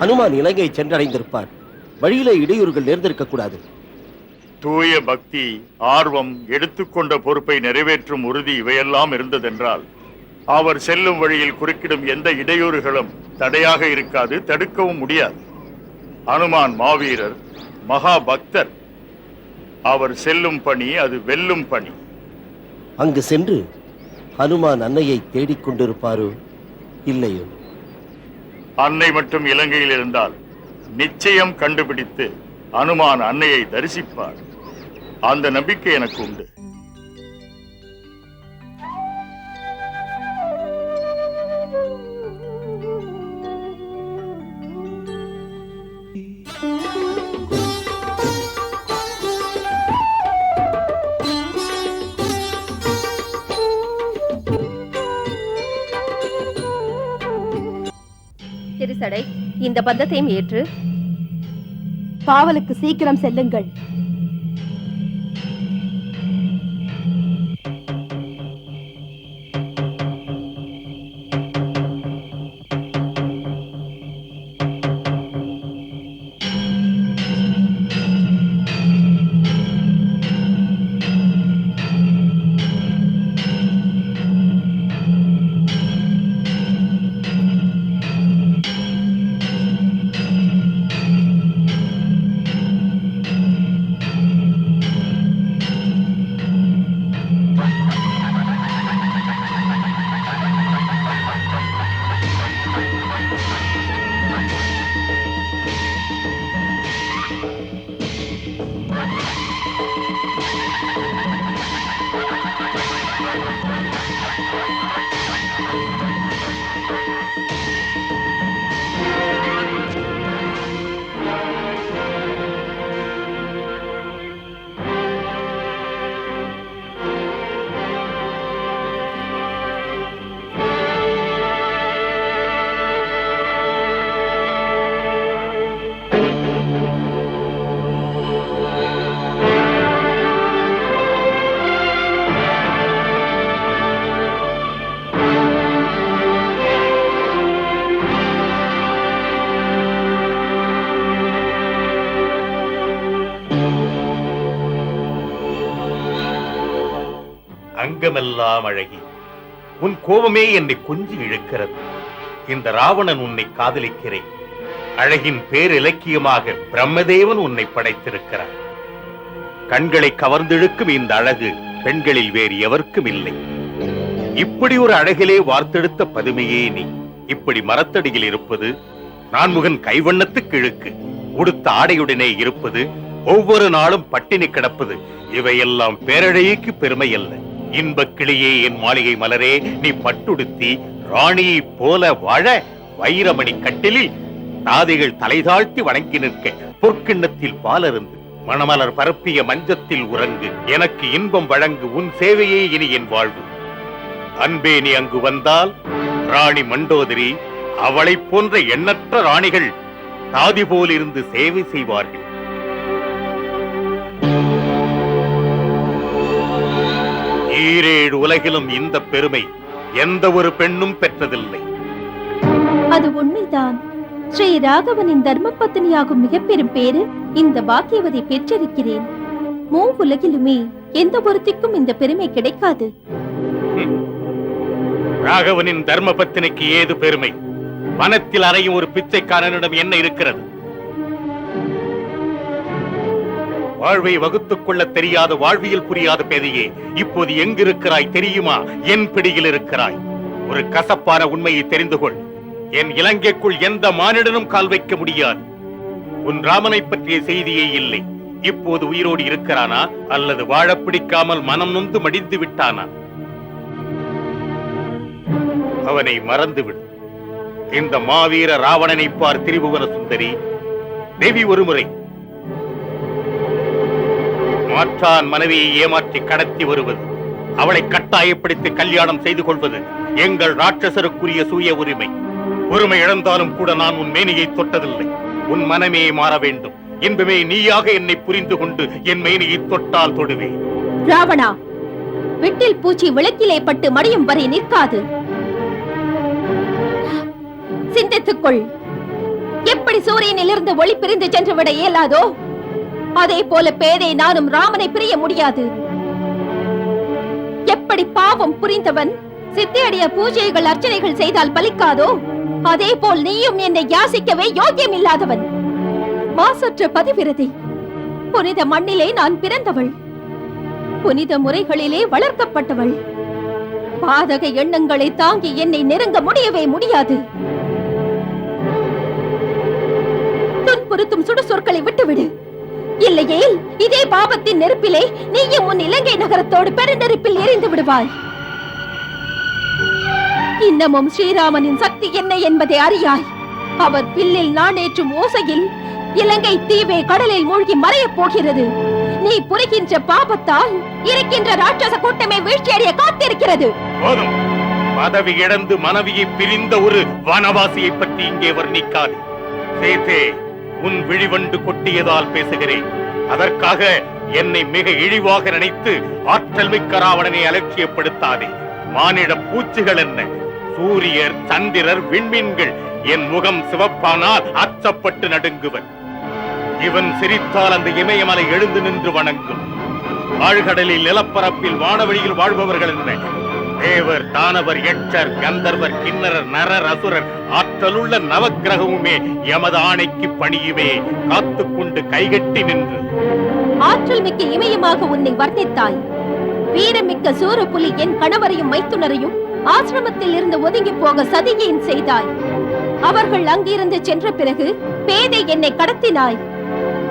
ஹனுமான் இலங்கை சென்றடைந்திருப்பார். வழியிலே இடையூறுகள் நேர்ந்திருக்க கூடாது. தூய பக்தி, ஆர்வம், எடுத்துக்கொண்ட பொறுப்பை நிறைவேற்றும் உறுதி இவையெல்லாம் இருந்ததென்றால் அவர் செல்லும் வழியில் குறுக்கிடும் எந்த இடையூறுகளும் தடையாக இருக்காது, தடுக்கவும் முடியாது. அனுமான் மாவீரர், மகா பக்தர். அவர் செல்லும் பணி அது வெல்லும் பணி. அங்கு சென்று ஹனுமான் அன்னையை தேடிக் கொண்டிருப்பாரோ இல்லையோ? அன்னை மட்டும் இலங்கையில் இருந்தால் நிச்சயம் கண்டுபிடித்து அனுமான் அன்னையை தரிசிப்பார். அந்த நம்பிக்கை எனக்கு உண்டு. திருசடை, இந்த பந்தத்தையும் ஏற்று. காவலுக்கு சீக்கிரம் செல்லுங்கள். அங்கமெல்லாம் அழகி, உன் கோபமே என்னை கொஞ்சி இழுக்கிறது. இந்த ராவணன் உன்னை காதலிக்கிறேன். அழகின் பேர் இலக்கியமாக பிரம்மதேவன் உன்னை படைத்திருக்கிறார். கண்களை கவர்ந்தெழுக்கும் இந்த அழகு பெண்களில் வேறு எவருக்கும் இல்லை. இப்படி ஒரு அழகிலே வார்த்தெடுத்த பதுமையே நீ. இப்படி மரத்தடியில் இருப்பது, நான்முகன் கைவண்ணத்துக்கு இழுக்கு, உடுத்த ஆடையுடனே இருப்பது, ஒவ்வொரு நாளும் பட்டினி கிடப்பது, இவையெல்லாம் பேரழகிக்கு பெருமை அல்ல. இன்பக் கிளியே, என் மாளிகை மலரே, நீ பட்டுடுத்தி ராணியை போல வாழ வைரமணி கட்டிலில் தாதிகள் தலைதாழ்த்தி வணங்கி நிற்க பொற்கிண்ணத்தில் பாலருந்து மணமலர் பரப்பிய மஞ்சத்தில் உறங்கு. எனக்கு இன்பம் வழங்கு உன் சேவையே இனி என் வாழ்வு. அன்பே, நீ அங்கு வந்தால் ராணி மண்டோதரி, அவளை போன்ற எண்ணற்ற ராணிகள் தாதி போல் இருந்து சேவை செய்வார்கள். ஈரேழு உலகிலும் இந்த பெருமை எந்த ஒரு பெண்ணும் பெற்றதில்லை. அது உண்மைதான். ஸ்ரீ ராகவனின் தர்ம பத்தினியாகும் மிக பெரும் பேரு இந்த பாக்கியவதை பெற்றிருக்கிறேன். உலகிலுமே எந்த ஒருத்திக்கும் இந்த பெருமை கிடைக்காது. ராகவனின் தர்ம பத்தினிக்கு ஏது பெருமை? வனத்தில் அறையும் ஒரு பிச்சைக்காரனிடம் என்ன இருக்கிறது? வாழ்வை வகுத்துக் கொள்ள தெரியாத, வாழ்வியல் புரியாத பேதையே, இப்போது எங்கிருக்கிறாய் தெரியுமா? என் பிடியில் இருக்கிறாய். ஒரு கசப்பான உண்மையை தெரிந்து கொள். என் இலங்கைக்குள் எந்த மானிடனும் கால் வைக்க முடியாது. உன் ராமனை பற்றிய செய்தியே இல்லை. இப்போது உயிரோடு இருக்கிறானா அல்லது வாழ பிடிக்காமல் மனம் நொந்து மடிந்து விட்டானா? அவனை மறந்துவிடு. இந்த மாவீர ராவணனை பார் திரிபுவன சுந்தரி. தேவி ஒருமுறை மாற்றான் மனைவியை ஏமாற்றி கடத்தி வருவது, அவளை கட்டாயப்படுத்தி கல்யாணம் செய்து கொள்வது எங்கள் ராட்சசருக்குரிய சுய உரிமை. பொறுமை இழந்தாலும் கூட நான் உன் மேனியை தொட்டதில்லை. உன் மனமே மாற வேண்டும். இன்பமே, நீயாக என்னை புரிந்து கொண்டு என் மேனியை தொட்டால் தொடுவேன். ராவணா, வெட்டில் பூச்சி விளக்கிலே பட்டு மடியும் வரை நிற்காது. சிந்தித்துக்கொள். எப்படி சூரியனிலிருந்து ஒளி பிரிந்து சென்று விட இயலாதோ, அதே போல பேதை நானும் ராமனை பிரிய முடியாது. எப்படி பாவம் புரிந்தவன் சித்தியடைய பூஜைகள் அர்ச்சனைகள் செய்தால் பலிக்காதோ, அதே போல் நீயும் என்னை யாசிக்கவே யோக்கியம் இல்லாதவன். மாசற்ற பதிவிரதை. புனித மண்ணிலே நான் பிறந்தவள். புனித முறைகளிலே வளர்க்கப்பட்டவள். பாதக எண்ணங்களை தாங்கி என்னை நெருங்க முடியவே முடியாது. துன்புறுத்தும் சுடு சொற்களை விட்டுவிடு. இல்லையேல் இதே பாவத்தின் நெருப்பிலே நீயும் உன் இலங்கை நகரத்தோடு பெருநெருப்பில் எரிந்து விடுவாய். இன்னமும் ஸ்ரீராமனின் சக்தி என்ன என்பதை அறியாய். அவர் வில்லில் நாணேற்றும் ஓசையில் இலங்கை தீவே கடலில் மூழ்கி மறையப் போகிறது. நீ புரிகின்ற பாபத்தால் இருக்கின்ற ராட்சச கூட்டமே வீழ்ச்சியடைய காத்திருக்கிறது. போதும். பதவி இழந்து மனைவியை பிரிந்த ஒரு வனவாசியை பற்றி இங்கே வர்ணிக்காது. சேதே, உன் விழிவண்டு கொட்டியதால் பேசுகிறேன். அதற்காக என்னை மிக இழிவாக நினைத்து ஆற்றல் மிக்க ராவணனை அலட்சியப்படுத்தாதே. மானிட பூச்சிகள் என்ன, சூரியர், சந்திரர், விண்மீன்கள் என் முகம் சிவப்பானால் அச்சப்பட்டு நடுங்குவர். இவன் சிரித்தால் அந்த இமயமலை எழுந்து நின்று வணங்கும். ஆழ்கடலில், நிலப்பரப்பில், வானவெளியில் வாழ்பவர்கள் என்ன, தேவர், தானவர், யட்சர், கந்தர்வர், கிண்ணரர், நரர், அசுரர், ஆற்றலுள்ள நவக்கிரகமுமே எமது ஆணைக்கு பணியுமே காத்துக்கொண்டு கைகட்டி நின்று. ஆற்றல் மிக்க இமயமாக உன்னை வர்ணித்தாய். வீரமிக்க சூரப்புலி என் கணவரையும் மைத்துனரையும் ஆசிரமத்தில் இருந்து ஒதுங்கி போக சதியேன் செய்தாய். அவர்கள் அங்கிருந்து சென்ற பிறகு பேதை என்னை கடத்தினாய்.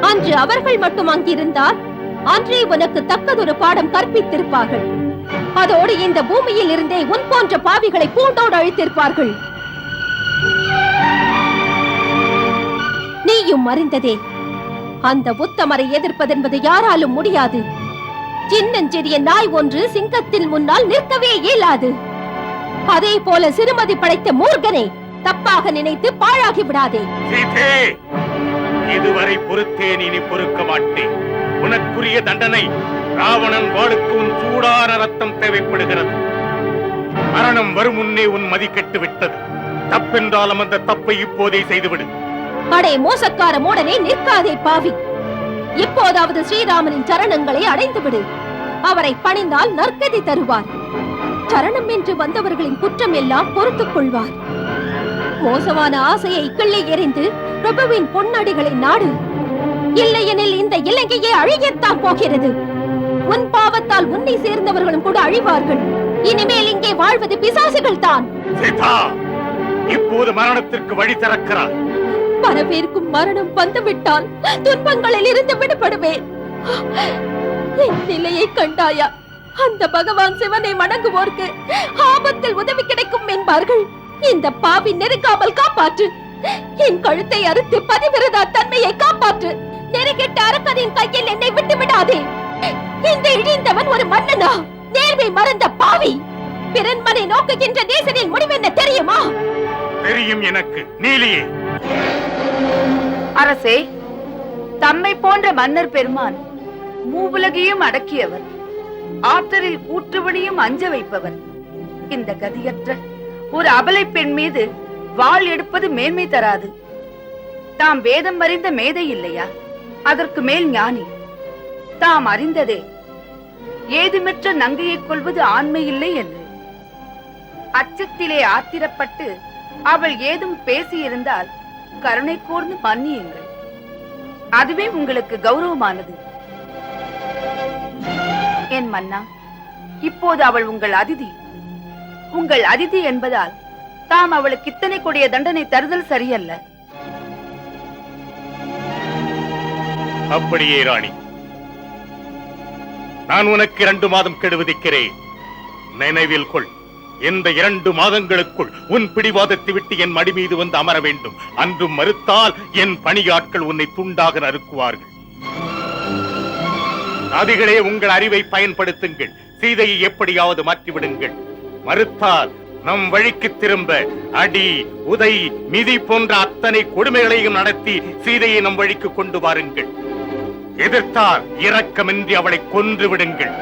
அன்று அவர்கள் மட்டும் அங்கிருந்தால் அன்றே உனக்கு தக்கதொரு பாடம் கற்பித்திருப்பார்கள். அதோடு இந்த பூமியில் இருந்தே உன் போன்ற பாவிகளை பூண்டோடு அழித்திருப்பார்கள். நீயும் அறிந்ததே, அந்த உத்தமரை எதிர்ப்பதென்பது யாராலும் முடியாது. சின்னஞ்சிறிய நாய் ஒன்று சிங்கத்தின் முன்னால் நிற்கவே இயலாது. அதே போல சிறுமதி படைத்த மூர்கனை தப்பாக நினைத்து பாழாகி விடாதே. இதுவரை பொறுத்தேன், இனி பொறுக்க மாட்டேன். உனக்குரிய தண்டனை ராவணன் வாளுக்கு உன் சூடான ரத்தம் தேவைப்படுகிறது. மரணம் வரும் முன்னே உன் மதி கெட்டு விட்டது. தப்பென்றாலும் அந்த தப்பை இப்போதே செய்துவிடு. அடே மோசக்கார மூடனே, நிற்காதே பாவி. இப்போதாவது ஸ்ரீராமனின் சரணங்களை அடைந்து விடு. அவரை பணிந்தால் நற்கதி தருவார். சரணம் என்று வந்தவர்களின் குற்றம் எல்லாம் பொறுத்துக் கொள்வார். மோசமான ஆசையை கிள்ளி எறிந்து பிரபுவின் பொன்னடிகளை நாடு. இல்லையெனில் இந்த இலங்கையே அழியத்தான் போகிறது. உன் பாவத்தால் உன்னை சேர்ந்தவர்களும் கூட அழிவார்கள். இனிமேல் இங்கே வாழ்வது பிசாசுகள் தான். சீதா, இப்போது மரணத்திற்கு வழி திறக்கிறார். வரவேற்கும் மரணம் வந்துவிட்டால் துன்பங்களில் இருந்து விடுபடுவேன். என் நிலையை கண்டாயா? அந்த பகவான் சிவனை வணங்குவோர்க்கு ஆபத்தில் உதவி கிடைக்கும் என்பார்கள். இந்த பாவி நெருங்காமல் காப்பாற்று. என் கழுத்தை அறுத்து பதிவிரதா தன்மையை காப்பாற்று. நெருங்கிட்ட அரக்கனின் கையில் என்னை விட்டு விடாதே. இந்த இழிந்தவன் ஒரு மன்னனா? நேர்மை மறந்த பாவி. பிறன்மனை நோக்குகின்ற தேசனின் முடிவென்ன தெரியுமா? தெரியும் எனக்கு. நீலியே, அரசே, தம்மை போன்ற மன்னர் பெருமான் மூவுலகையும் அடக்கியவர், ஆற்றலில் கூற்றுவனையும் அஞ்ச வைப்பவர். இந்த கதியற்ற ஒரு அபலை பெண் மீது வாள் எடுப்பது மேன்மை தராது. தாம் வேதம் அறிந்த மேதை இல்லையா? அதற்கு மேல் ஞானி. தாம் அறிந்ததே ஏதுமற்ற நங்கையை கொள்வது ஆண்மை இல்லை என்று. அச்சத்திலே ஆத்திரப்பட்டு அவள் ஏதும் பேசியிருந்தால் கருணை கூர்ந்து மன்னியுங்கள். அதுவே உங்களுக்கு கௌரவமானது. என் மன்னா, இப்போது அவள் உங்கள் அதிதி. உங்கள் அதிதி என்பதால் தாம் அவளுக்கு இத்தனை கொடிய தண்டனை தருதல் சரியல்ல. அப்படியே ராணி, நான் உனக்கு 2 மாதம் கெடு விதிக்கிறேன். நினைவில் கொள், இந்த 2 மாதங்களுக்குள் உன் பிடிவாதத்தை விட்டு என் மடி மீது வந்து அமர வேண்டும். அன்றும் மறுத்தால் என் பணியாட்கள் உன்னை துண்டாக நறுக்குவார்கள். அதிகளே, உங்கள் அறிவை பயன்படுத்துங்கள். சீதையை எப்படியாவது மாற்றிவிடுங்கள். மறுத்தால் நம் வழிக்கு திரும்ப அடி, உதை, மிதி போன்ற அத்தனை கொடுமைகளையும் நடத்தி சீதையை நம் வழிக்கு கொண்டு வாருங்கள். எதிர்த்தால் இரக்கமின்றி அவளை கொன்று விடுங்கள்.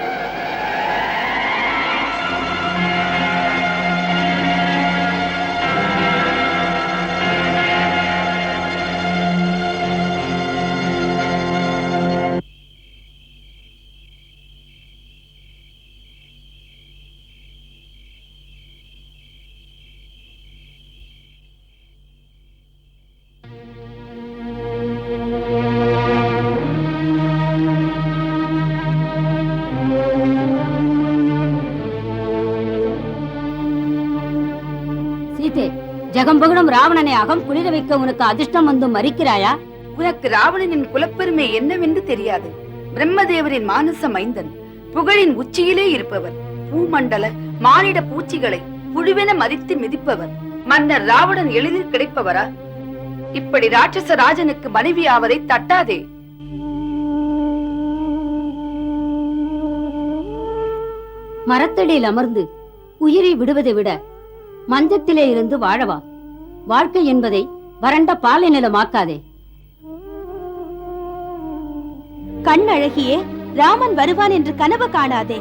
ஜெகம்பகுடம் ராவணனை அகம் குளிர வைக்க உனக்கு அதிர்ஷ்டம் வந்து மறிக்கிறாயா? உனக்கு ராவணனின் குலப்பெருமை என்னவென்று தெரியாது. பிரம்மதேவரின் மானச மைந்தன், புகழின் உச்சியிலே இருப்பவர், பூமண்டல மானிட பூச்சிகளை புழுவென மதித்து மிதிப்பவர். மன்னர் ராவணன் எளிதில் கிடைப்பவரா? இப்படி ராட்சச ராஜனுக்கு மனைவி ஆவதை தட்டாதே. மரத்தடியில் அமர்ந்து உயிரை விடுவதை விட மஞ்சத்திலே இருந்து வாழவா. வாழ்க்கை என்பதை வறண்ட பாலை நிலமாக்காதே. கண் அழகியே, ராமன் வருவான் என்று கனவு காணாதே.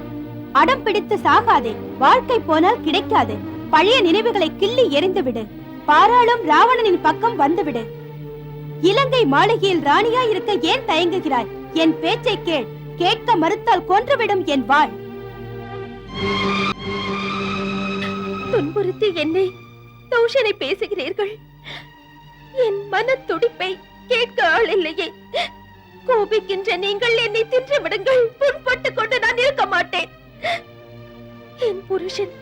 அடம் பிடித்து சாகாதே. வாழ்க்கை போனால் கிடைக்காது. பழைய நினைவுகளை கிள்ளி எறிந்து விடு. பாராளும் ராவணனின் பக்கம் வந்துவிடு. இலங்கை மாளிகையில் ராணியா இருக்க ஏன் தயங்குகிறாய்? என் பேச்சை கேள். கேட்க மறுத்தால் கொன்றுவிடும் என் வாழ். துன்புறுத்தி என்னை தௌஷனை பேசுகிறீர்கள். என் மன துடிப்பை கேட்க ஆள் இல்லையே. கோபிக்கின்ற நீங்கள் என்னை தின்று விடுங்கள். புண்பட்டு கொண்டு நான் இருக்க மாட்டேன். என் புருஷன்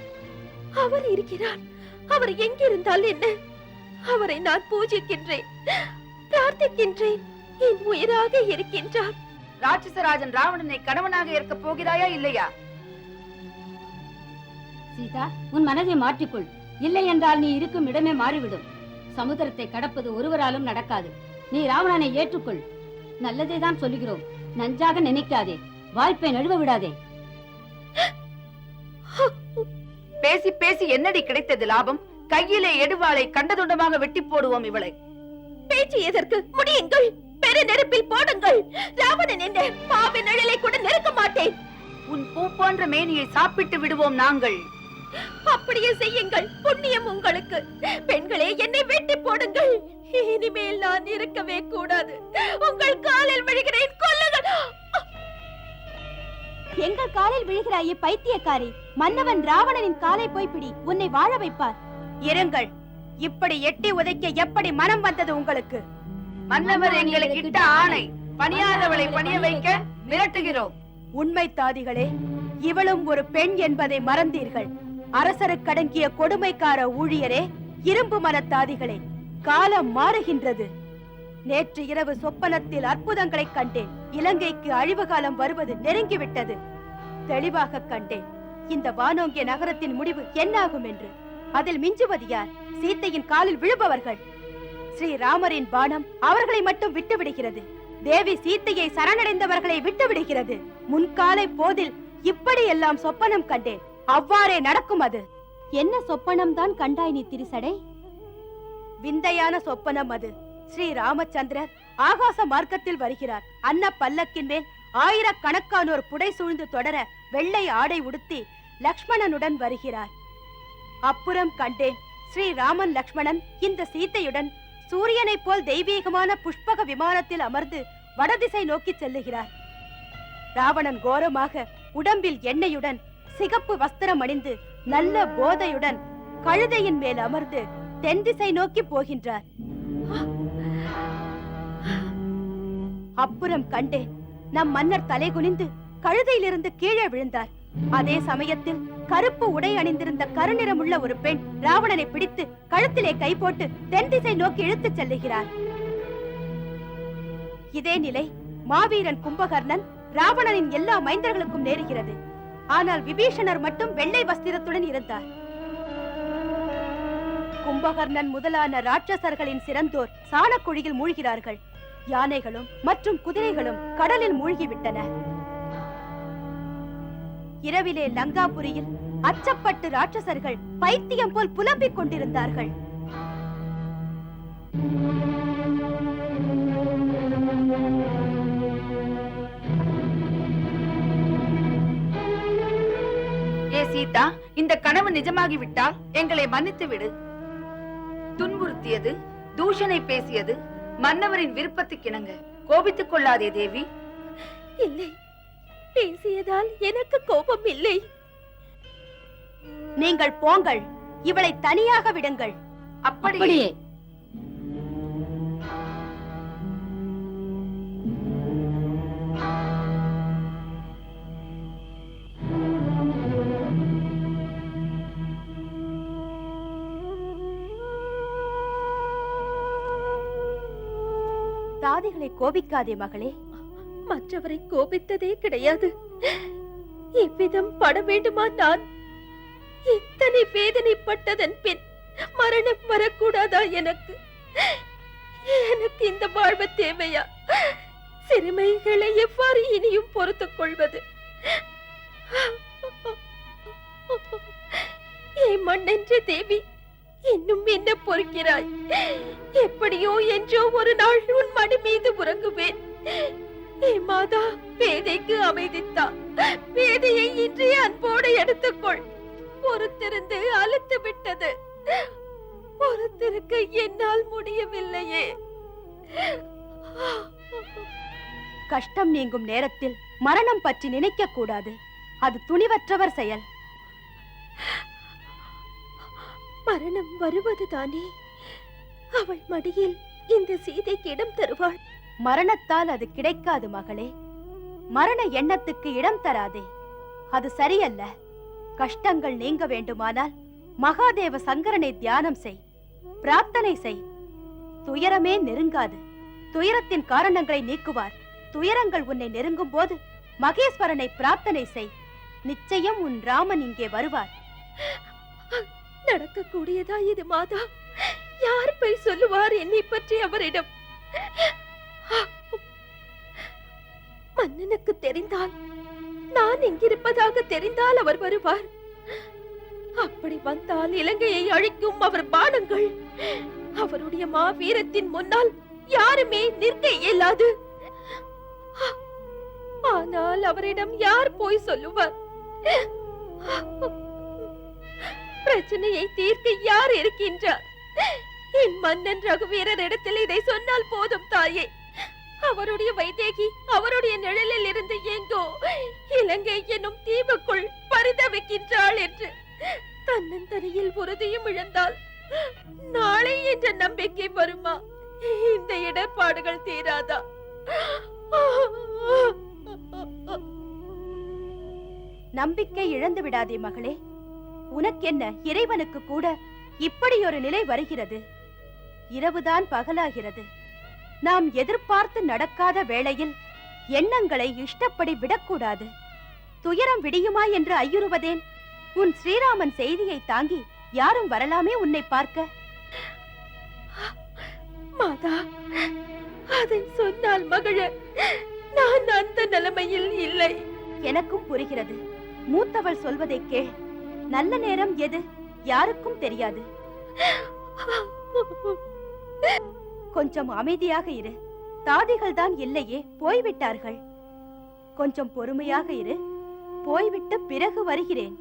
அவர் இருக்கிறார். அவர் எங்கிருந்தால் என்ன? அவரை நான் பூஜிக்கின்றேன், பிரார்த்திக்கின்றேன். என் உயிராக இருக்கின்றார். ராட்சசராஜன் ராவணனை கணவனாக இருக்க போகிறாயா இல்லையா? சீதா, உன் மனதை மாற்றிக்கொள். இல்லை என்றால் நீ இருக்கும் இடமே மாறிவிடும். சமுத்திரத்தை கடப்பது ஒருவராலும் நடக்காது. நீ ராவணனை ஏற்றுக்கொள். நல்லதை தான் சொல்லுகிறோம். நஞ்சாக நினைக்காதே. வாய்ப்பை நழுவ விடாதே. பேசி பேசி என்னடி கிடைத்தது லாபம்? கையிலே எடுவாளை கண்டதுண்டமாக வெட்டி போடுவோம் இவளை. பேச்சு எதற்கு? முடியுங்கள். பெரு நெருப்பில் போடுங்கள். ராவணன் என்ற பாவி நிழலை கூட நெருக்க மாட்டேன். உன் பூ போன்ற மேனியை சாப்பிட்டு விடுவோம் நாங்கள். அப்படியே செய்யுங்கள். புண்ணியம் உங்களுக்கு. பெண்களே, என்னை வெட்டி போடுங்கள். இனிமேல் நான் இருக்கவே கூடாது. உங்கள் காலில் விழுகிறேன். கொல்லுங்கள். எங்கள் காலில் விழுகிறாயே பைத்தியக்காரி. மன்னவன் ராவணனின் காலை போய் பிடி, உன்னை வாழ வைப்பார். இருங்கள். இப்படி எட்டி உதைக்க எப்படி மனம் வந்தது உங்களுக்கு? மன்னவர் எங்களுக்கு இட்ட ஆணை. பணியாதவளை பணிய வைக்க மிரட்டுகிறோம். உண்மை தாதிகளே, இவளும் ஒரு பெண் என்பதை மறந்தீர்கள். அரசருக்கடங்கிய கொடுமைக்கார ஊழியரே, இரும்பு மனத்தாதிகளே, காலம் மாறுகின்றது. நேற்று இரவு சொப்பனத்தில் அற்புதங்களை கண்டேன். இலங்கைக்கு அழிவு காலம் வருவது நெருங்கிவிட்டது. தெளிவாக கண்டேன். இந்த வானோங்கிய நகரத்தின் முடிவு என்னாகும் என்று. அதில் மிஞ்சுவது யார்? சீத்தையின் காலில் விழுபவர்கள். ஸ்ரீராமரின் பானம் அவர்களை மட்டும் விட்டுவிடுகிறது. தேவி சீத்தையை சரணடைந்தவர்களை விட்டுவிடுகிறது. முன்காலை போதில் இப்படி எல்லாம் சொப்பனம் கண்டேன். அவ்வாறே நடக்கும். அது என்ன சொப்பனம் தான் கண்டாய் நீ திரிசடை? விந்தையான சொப்பனம் அது. ஸ்ரீ ராமச்சந்திரர் ஆகாச மார்க்கத்தில் வருகிறார். அன்ன பல்லக்கின் மேல் ஆயிரக்கணக்கானோர் புடை சூழ்ந்து தொடர வெள்ளை ஆடை உடுத்தி லக்ஷ்மணனுடன் வருகிறார். அப்புறம் கண்டேன் ஸ்ரீராமன் லக்ஷ்மணன் இந்த சீத்தையுடன் சூரியனை போல் தெய்வீகமான புஷ்பக விமானத்தில் அமர்ந்து வடதிசை நோக்கி செல்லுகிறார். ராவணன் கோரமாக உடம்பில் எண்ணெயுடன் சிகப்பு வஸ்திரம் அணிந்து நல்ல போதையுடன் கழுதையின் மேல் அமர்ந்து தென் திசை நோக்கி போகின்றார். அப்புறம் கண்டேன் நம் மன்னர் தலை குனிந்து கழுதையிலிருந்து கீழே விழுந்தார். அதே சமயத்தில் கருப்பு உடை அணிந்திருந்த கருநிறமுள்ள ஒரு பெண் ராவணனை பிடித்து கழுத்திலே கை போட்டு தென் திசை நோக்கி இழுத்துச் செல்லுகிறார். இதே நிலை மாவீரன் கும்பகர்ணன் ராவணனின் எல்லா மைந்தர்களுக்கும் நேருகிறது. ஆனால் விபீஷணர் மட்டும் வெள்ளை வஸ்திரத்துடன் இருந்தார். கும்பகர்ணன் முதலான ராட்சசர்களின் சிறந்தோர் சாணக்குழியில் மூழ்கிறார்கள். யானைகளும் மற்றும் குதிரைகளும் கடலில் மூழ்கிவிட்டன. இரவிலே லங்காபுரியில் அச்சப்பட்டு ராட்சசர்கள் பைத்தியம் போல் புலம்பிக் கொண்டிருந்தார்கள். ஏ சீதா, இந்த கனவு நிஜமாகிவிட்டால் எங்களை மன்னித்து விடு. துன்புறுத்தியது, தூஷணை பேசியது மன்னவரின் விருப்பத்துக்கிணங்க. கோபித்துக் கொள்ளாதே தேவி. இல்லை, பேசியதால் எனக்கு கோபம் இல்லை. நீங்கள் போங்கள். இவளை தனியாக விடுங்கள். அப்படியே. தாதிகளை கோபிக்காதே மகளே. மற்றவரை கோபித்ததே கிடையாது. இவ்விதம் பட வேண்டுமா? நான் இத்தனை வேதனைப்பட்டதன் பின் மரணம் வரக்கூடாதா? எனக்கு இந்த வாழ்வு தேவையா? சிறுமைகளை எவ்வாறு இனியும் பொறுத்துக் கொள்வது? ஏ மண்ணென்ற தேவி, இன்னும் என்ன பொறுக்கிறாய்? எப்படியோ என்றோ ஒரு நாள் உன் மடி மீது உறங்குவேன். ஏ மாதா, பேதைக்கு அமைதித்தா. பேதையை இன்றைய அன்போடு எடுத்துக்கொள். பொறுத்திருந்து அழுத்து விட்டது. பொறுத்திருக்க என்னால் முடியவில்லையே. கஷ்டம் நீங்கும் நேரத்தில் மரணம் பற்றி நினைக்க கூடாது. அது துணிவற்றவர் செயல். மரணம் வருவதுதானே. அவள் மடியில் இந்த சீதைக்கு இடம் தருவாள். மரணத்தால் அது கிடைக்காது மகளே. மரண எண்ணத்துக்கு இடம் தராதே. அது சரியல்ல. கஷ்டங்கள் நீங்க வேண்டுமானால் மகாதேவ சங்கரனை தியானம் செய், பிரார்த்தனை செய். துயரமே நெருங்காது. துயரத்தின் காரணங்களை நீக்குவார். துயரங்கள் உன்னை நெருங்கும் போது மகேஸ்வரனை பிரார்த்தனை செய். நிச்சயம் உன் ராமன் இங்கே வருவார். நடக்கக்கூடியதா இது மாதா? யார் போய் சொல்லுவார் என்னை பற்றி அவரிடம்? மன்னனுக்கு தெரிந்தால், நான் இங்கிருப்பதாக தெரிந்தால் அவர் வருவார். அப்படி வந்தால் இலங்கையை அழிக்கும் அவர் பானங்கள் அவருடைய மாவீரத்தின் முன்னால் யாருமே நிற்க இயலாது. ஆனால் அவரிடம் யார் போய் சொல்லுவார்? பிரச்சனையை தீர்க்க யார் இருக்கின்றார்? என் மன்னன் ரகுவீரர் இடத்தில் இதை சொன்னால் போதும் தாயே. அவருடைய வைதேகி அவருடைய நிழலில் இருந்து எங்கோ இலங்கை என்னும் தீவுக்குள் பரிதவிக்கின்றாள் என்று தன்னந்தனியில் உறுதியும் இழந்தால் நாளை என்ற நம்பிக்கை வருமா? இந்த இடர்பாடுகள் தீராதா? நம்பிக்கை இழந்து விடாதே மகளே. உனக்கென்ன, இறைவனுக்கு கூட இப்படி ஒரு நிலை வருகிறது. இரவுதான் பகலாகிறது. நாம் எதிர்பார்த்து நடக்காத வேளையில் எண்ணங்களை இஷ்டப்படி விடக்கூடாது. துயரம் விடியுமா என்று ஐயுறுவதேன்? உன் ஸ்ரீராமன் செய்தியை தாங்கி யாரும் வரலாமே உன்னை பார்க்க. மாதா, அதை சொன்னால் மகள, நான் அந்த நிலைமையில் இல்லை. எனக்கும் புரிகிறது. மூத்தவள் சொல்வதை கேள். நல்ல நேரம் எது யாருக்கும் தெரியாது. கொஞ்சம் அமைதியாக இரு. தாதிகள் தான் இல்லையே, போய்விட்டார்கள். கொஞ்சம் பொறுமையாக இரு. போய்விட்டு பிறகு வருகிறேன்.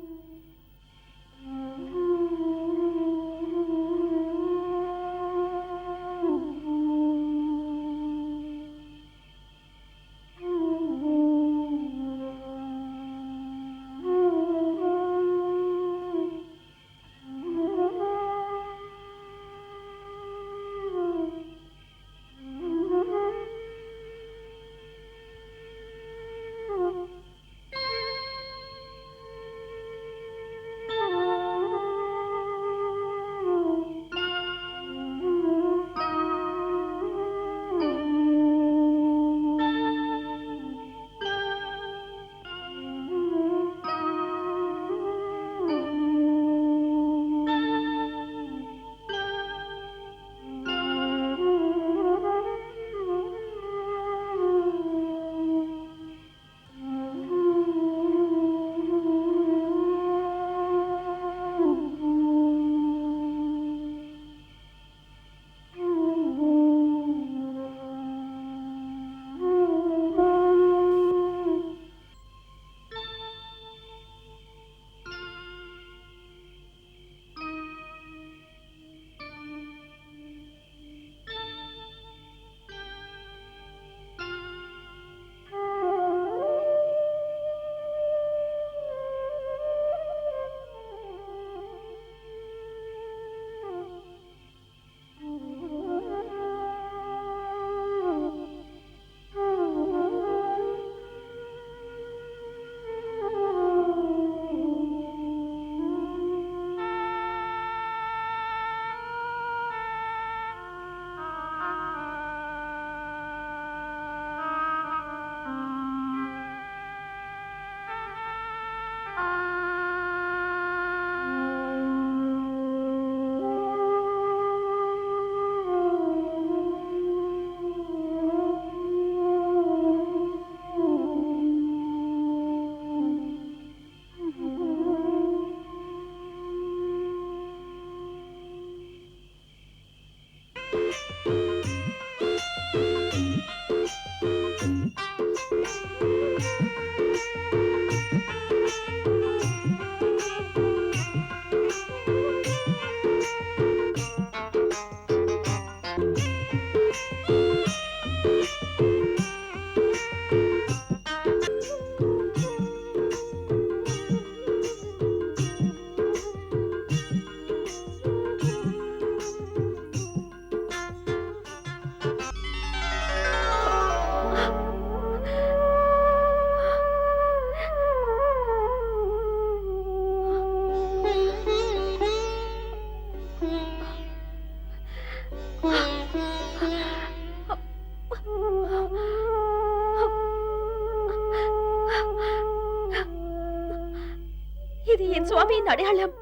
இது என் சுவாமியின் அடையாளம்.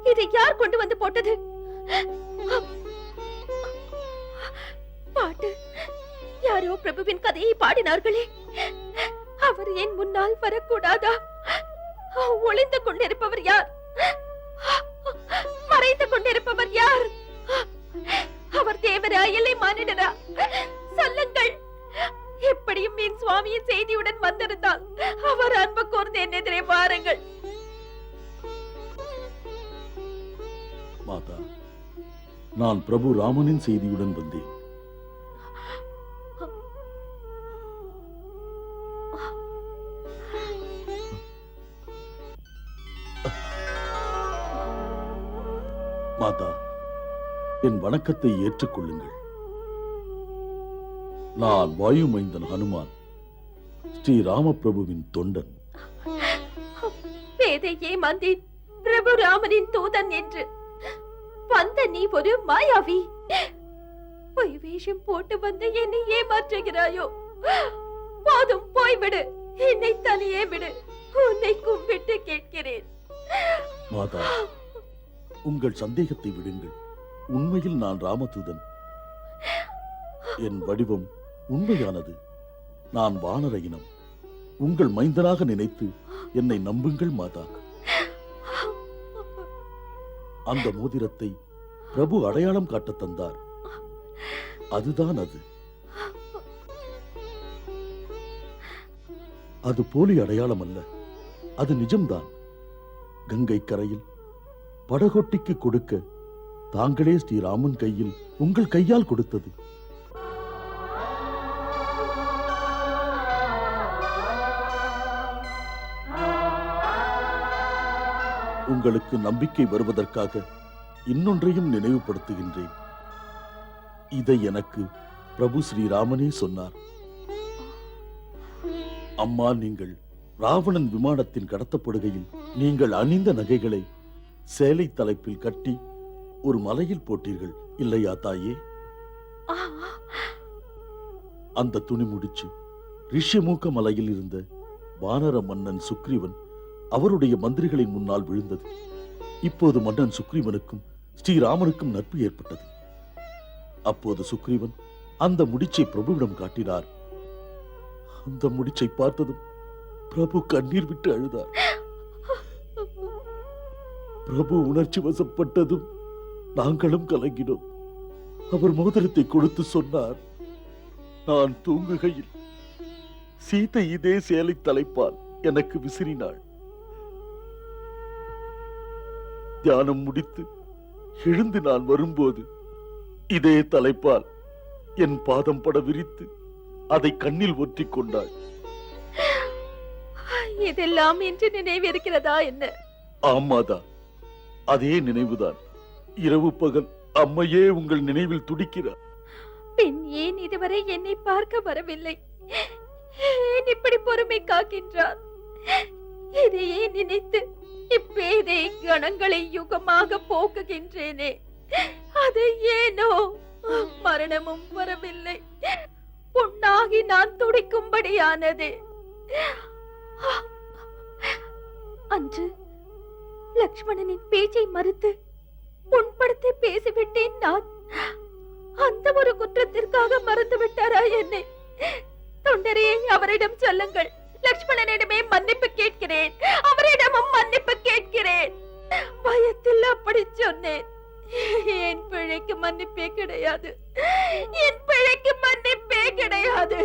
இதை யார் கொண்டு வந்து போட்டது? பாட்டு யாரோ பிரபுவின் கதையை பாடினார்களே, அவர் என் முன்னால் வரக்கூடாதா? ஒளிந்து கொண்டிருப்பவர் யார்? மறைந்து கொண்டிருப்பவர் யார்? அவர் தேவரா இல்லை மானிடரா? சொல்லுங்கள். எப்படியும் என் சுவாமியின் செய்தியுடன் வந்திருந்தால் அவர் அன்பு கூர்ந்து என் எதிரே வாருங்கள். மாதா, நான் பிரபு ராமனின் செய்தியுடன் வந்தேன். மாதா, என் வணக்கத்தை ஏற்றுக்கொள்ளுங்கள். நான் வாயுமைந்தன் ஹனுமான், ஸ்ரீ ராமபிரபுவின் தொண்டன். வேதை ஏமாந்தேன் பிரபு ராமனின் தூதன் என்று வந்த நீ ஒரு மாயாவி. பொய் வேஷம் போட்டு வந்த என்னை ஏமாற்றுகிறாயோ? போதும், போய்விடு, என்னை தனியே விடு, உன்னை கும்பிட்டு கேட்கிறேன். மாதா, உங்கள் சந்தேகத்தை விடுங்கள். உண்மையில் நான் ராமதூதன். என் வடிவம் உண்மையானது. நான் வானர இனம். உங்கள் மைந்தனாக நினைத்து என்னை நம்புங்கள் மாதா. அந்த மோதிரத்தை பிரபு அடையாளம் காட்ட தந்தார். அதுதான் அது. அது போலி அடையாளம் அல்ல, அது நிஜம்தான். கங்கை கரையில் படகோட்டிக்கு கொடுக்க தாங்களே ஸ்ரீராமன் கையில் உங்கள் கையால் கொடுத்தது. உங்களுக்கு நம்பிக்கை வருவதற்காக இன்னொன்றையும் நினைவுபடுத்துகின்றேன். இதை எனக்கு பிரபு ஸ்ரீராமனே சொன்னார். அம்மா, நீங்கள் ராவணன் விமானத்தில் கடத்தப்படுகையில் நீங்கள் அணிந்த நகைகளை சேலை தலைப்பில் கட்டி ஒரு மலையில் போட்டீர்கள் இல்லையா தாயே? அந்த துணி முடிச்சு ரிஷிமுக மலையில் இருந்த வானர மன்னன் சுக்ரீவன் அவருடைய மந்திரிகளின் முன்னால் விழுந்தது. இப்போது மன்னன் சுக்ரீவனுக்கும் ஸ்ரீராமனுக்கும் நட்பு ஏற்பட்டது. அப்போது சுக்ரீவன் அந்த முடிச்சை பிரபுவிடம் காட்டினார். அந்த முடிச்சை பார்த்ததும் பிரபு கண்ணீர் விட்டு அழுதார். பிரபு உணர்ச்சி வசப்பட்டதும் நாங்களும் கலங்கினோம். அவர் மோதிரத்தை கொடுத்து சொன்னார், நான் தூங்குகையில் சீதை இதே சேலை தலைப்பால் எனக்கு விசிறினாள். தியானம் முடித்து எழுந்து நான் வரும்போது இதே தலைப்பால் என் பாதம் பட விரித்து அதை கண்ணில் ஒற்றிக் கொண்டாள். இதெல்லாம் என்று நினைவிருக்கிறதா என்ன? ஆமாதா, அதே நினைவுதான். இரவு பகல் அம்மையே உங்கள் நினைவில் துடிக்கிறார். பின் ஏன் இதுவரை என்னை பார்க்க வரவில்லை? ஏன் இப்படி பொறுமை காக்கின்றார்? இதையே நினைத்து இப்பேதை கணங்களை யுகமாக போக்குகின்றேனே. அது ஏனோ மரணமும் வரவில்லை, புண்ணாகி நான் துடிக்கும்படியானது. அன்று லக்ஷ்மணனின் பேச்சை மறுத்து புண்படுத்தி பேசிவிட்டேன் நான். அந்த ஒரு குற்றத்திற்காக மறந்து விட்டாரா என்னை? தொண்டரே, அவரிடம் சொல்லுங்கள், லக்ஷ்மணனிடமே மன்னிப்பு கேட்கிறேன், அவரிடமும் மன்னிப்பு கேட்கிறேன். பயத்தில் அப்படி சொன்னேன். என் பிழைக்கு மன்னிப்பே கிடையாது, என் பிழைக்கு மன்னிப்பே கிடையாது.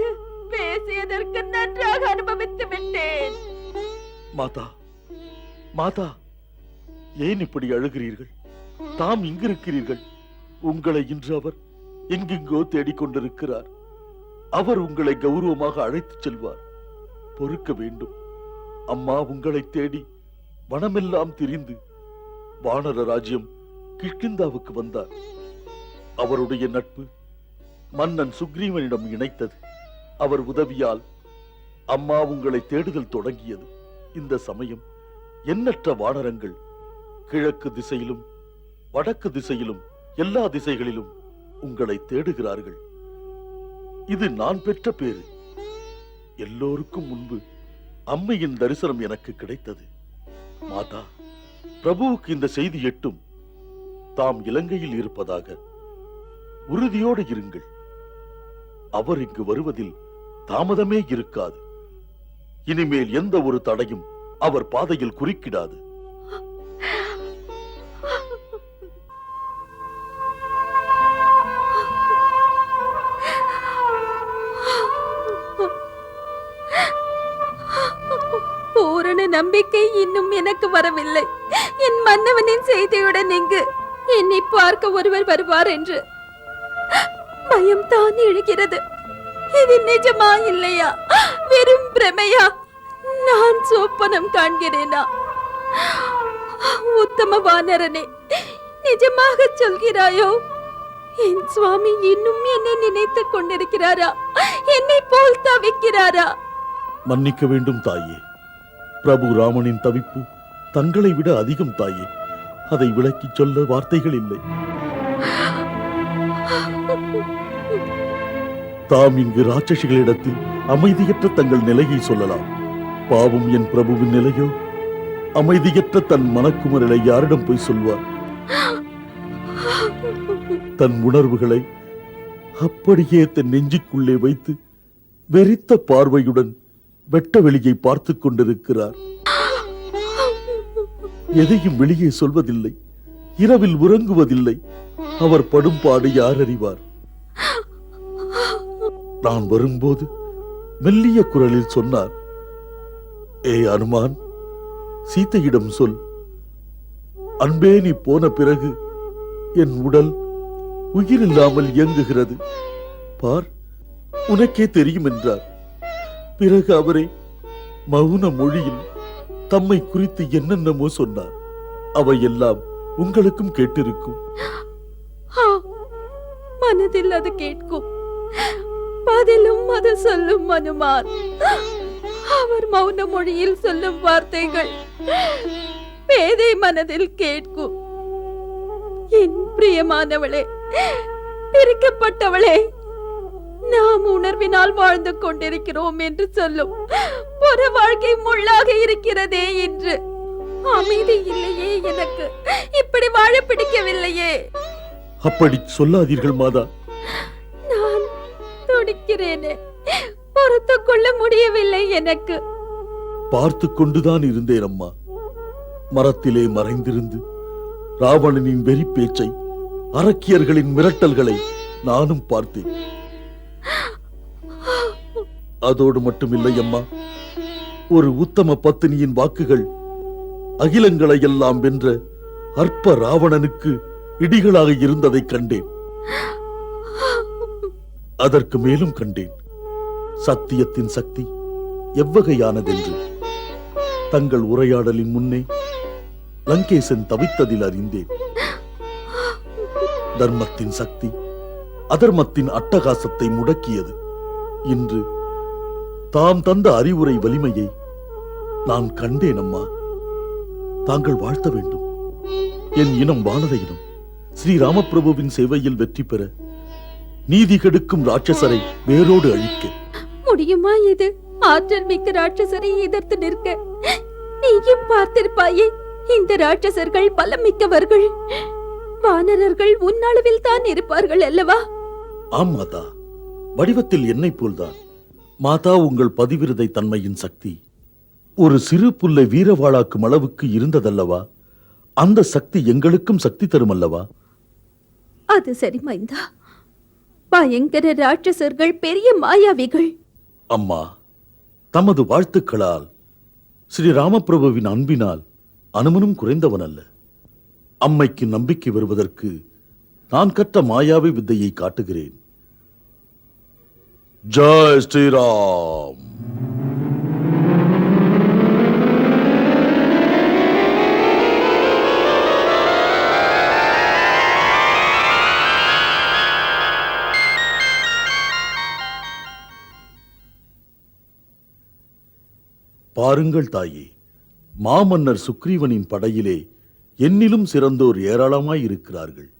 பேசியதற்கு நன்றாக அனுபவித்து விட்டேன். மாதா, மாதா, ஏன் இப்படி அழுகிறீர்கள்? தாம் இங்கிருக்கிறீர்கள். உங்களை இன்று அவர் எங்கெங்கோ தேடிக்கொண்டிருக்கிறார். அவர் உங்களை கௌரவமாக அழைத்துச் செல்வார். பொறுக்க வேண்டும். அம்மா உங்களை தேடி வனமெல்லாம் திரிந்து வானர ராஜ்யம் கிஷ்கிந்தாவுக்கு வந்தார். அவருடைய நட்பு மன்னன் சுக்ரீவனிடம் இணைத்தது. அவர் உதவியால் அம்மா உங்களை தேடுதல் தொடங்கியது. இந்த சமயம் எண்ணற்ற வானரங்கள் கிழக்கு திசையிலும் வடக்கு திசையிலும் எல்லா திசைகளிலும் உங்களை தேடுகிறார்கள். இது நான் பெற்ற பேரு. எல்லோருக்கும் முன்பு அம்மையின் தரிசனம் எனக்கு கிடைத்தது. மாதா, பிரபுவுக்கு இந்த செய்தி எட்டும். தாம் இலங்கையில் இருப்பதாக உறுதியோடு இருங்கள். அவர் இங்கு வருவதில் தாமதமே இருக்காது. இனிமேல் எந்த ஒரு தடையும் அவர் பாதையில் குறுக்கிடாது. பூரண நம்பிக்கை இன்னும் எனக்கு வரவில்லை. என் மன்னவனின் செய்தியுடன் இங்கு என்னை பார்க்க ஒருவர் வருவார் என்று பயம் தான் எழுகிறது. இது நிஜமா இல்லையா? வெறும் பிரமையா? நான் சொப்பனம் காண்கிறேனா? உத்தம வானரனே, நிஜமாக சொல்கிறாயோ? என் சுவாமி இன்னும் என்னை நினைத்துக் கொண்டிருக்கிறாரா? என்னை போல் தவிக்கிறாரா? மன்னிக்க வேண்டும் தாயே. பிரபு ராமனின் தவிப்பு தங்களை விட அதிகம் தாயே. அதை விளக்கிச் சொல்ல வார்த்தைகள் இல்லை. தாம் இங்கு ராட்சசிகளிடத்தில் அமைதியற்ற தங்கள் நிலையை சொல்லலாம். பாவம் என் பிரபுவின் நிலையோ? அமைதியற்ற தன் மனக்குமரலை யாரிடம் போய் சொல்வார்? தன் உணர்வுகளை அப்படியே தன் நெஞ்சுக்குள்ளே வைத்து வெறித்த பார்வையுடன் வெட்ட வெளியை பார்த்துக் கொண்டிருக்கிறார். எதையும் வெளியே சொல்வதில்லை, இரவில் உறங்குவதில்லை. அவர் படும் பாடு யார் அறிவார்? நான் வரும்போது மெல்லிய குரலில் சொன்னார், ஏ அனுமான், சீதையிடம் சொல், அன்பே நீ போன பிறகு என் உடல் உயிரில்லாமல் இயங்குகிறது பார், உனக்கே தெரியும் என்றார். பிறகு அவரே மௌன மொழியில் தம்மை குறித்து என்னென்னமோ சொன்னார். அவையெல்லாம் உங்களுக்கும் கேட்டிருக்கும். மனதில் அது கேட்கும், பதிலும் அது சொல்லும் அனுமான். அவர் மௌன மொழியில் சொல்லும் வார்த்தைகள் பேதை மனதில் கேட்கும். என் பிரியமானவளே, பிரிக்கப்பட்டவளே, நாம் உணர்வினால் வாழ்ந்து கொண்டிருக்கிறோம் என்று சொல்லும் புற வாழ்க்கை முள்ளாக இருக்கிறதே என்று. அமைதி இல்லையே எனக்கு, இப்படி வாழ பிடிக்கவில்லையே. அப்படி சொல்லாதீர்கள் மாதா. நான் துடிக்கிறேனே, பொறுத்து கொள்ள முடியவில்லை எனக்கு. பார்த்து கொண்டுதான் இருந்தேன் அம்மா. மரத்திலே மறைந்திருந்து ராவணனின் வெறி பேச்சை, அரக்கியர்களின் மிரட்டல்களை நானும் பார்த்தேன். அதோடு மட்டுமில்லை அம்மா, ஒரு உத்தம பத்தினியின் வாக்குகள் அகிலங்களை எல்லாம் வென்ற அற்ப ராவணனுக்கு இடிகளாக இருந்ததை கண்டேன். அதற்கு மேலும் கண்டேன் சத்தியத்தின் சக்தி எவ்வகையானதென்று. தங்கள் உரையாடலின் முன்னே லங்கேசன் தவித்ததில் அறிந்தேன். தர்மத்தின் சக்தி அதர்மத்தின் அட்டகாசத்தை முடக்கியது. இன்று தாம் தந்த அறிவுரை வலிமையை நான் கண்டேன் அம்மா. தாங்கள் வாழ்த்த வேண்டும். என் இனம் வானர இனம் ஸ்ரீராமபிரபுவின் சேவையில் வெற்றி பெற, நீதி கெடுக்கும் ராட்சசரை வேரோடு அழிக்க முடியுமா? இது ஆற்றல் மிக்க ராட்சசரை எதிர்த்து நிற்க நீயும் பார்த்திருப்பாயே. இந்த ராட்சசர்கள் பலம் மிக்கவர்கள். வானரர்கள் உன்னளவில் தான் இருப்பார்கள் அல்லவா? ஆம் மாதா, வடிவத்தில் என்னை போல்தான். மாதா, உங்கள் பதிவிரதை தன்மையின் சக்தி ஒரு சிறு புல்லை வீரவாளாக்கும் அளவுக்கு இருந்ததல்லவா? அந்த சக்தி எங்களுக்கும் சக்தி தரும் அல்லவா? அது சரி மைந்தா, பயங்கர ராட்சசர்கள் பெரிய மாயாவிகள். அம்மா, தமது வாழ்த்துக்களால் ஸ்ரீராமபிரபுவின் அன்பினால் அனுமனும் குறைந்தவன் அல்ல. அம்மைக்கு நம்பிக்கை வருவதற்கு நான் கற்ற மாயாவி வித்தையை காட்டுகிறேன். ஜெய் ஸ்ரீராம். பாருங்கள் தாயே, மாமன்னர் சுக்ரீவனின் படையிலே என்னிலும் சிறந்தோர் ஏராளமாய் இருக்கிறார்கள்.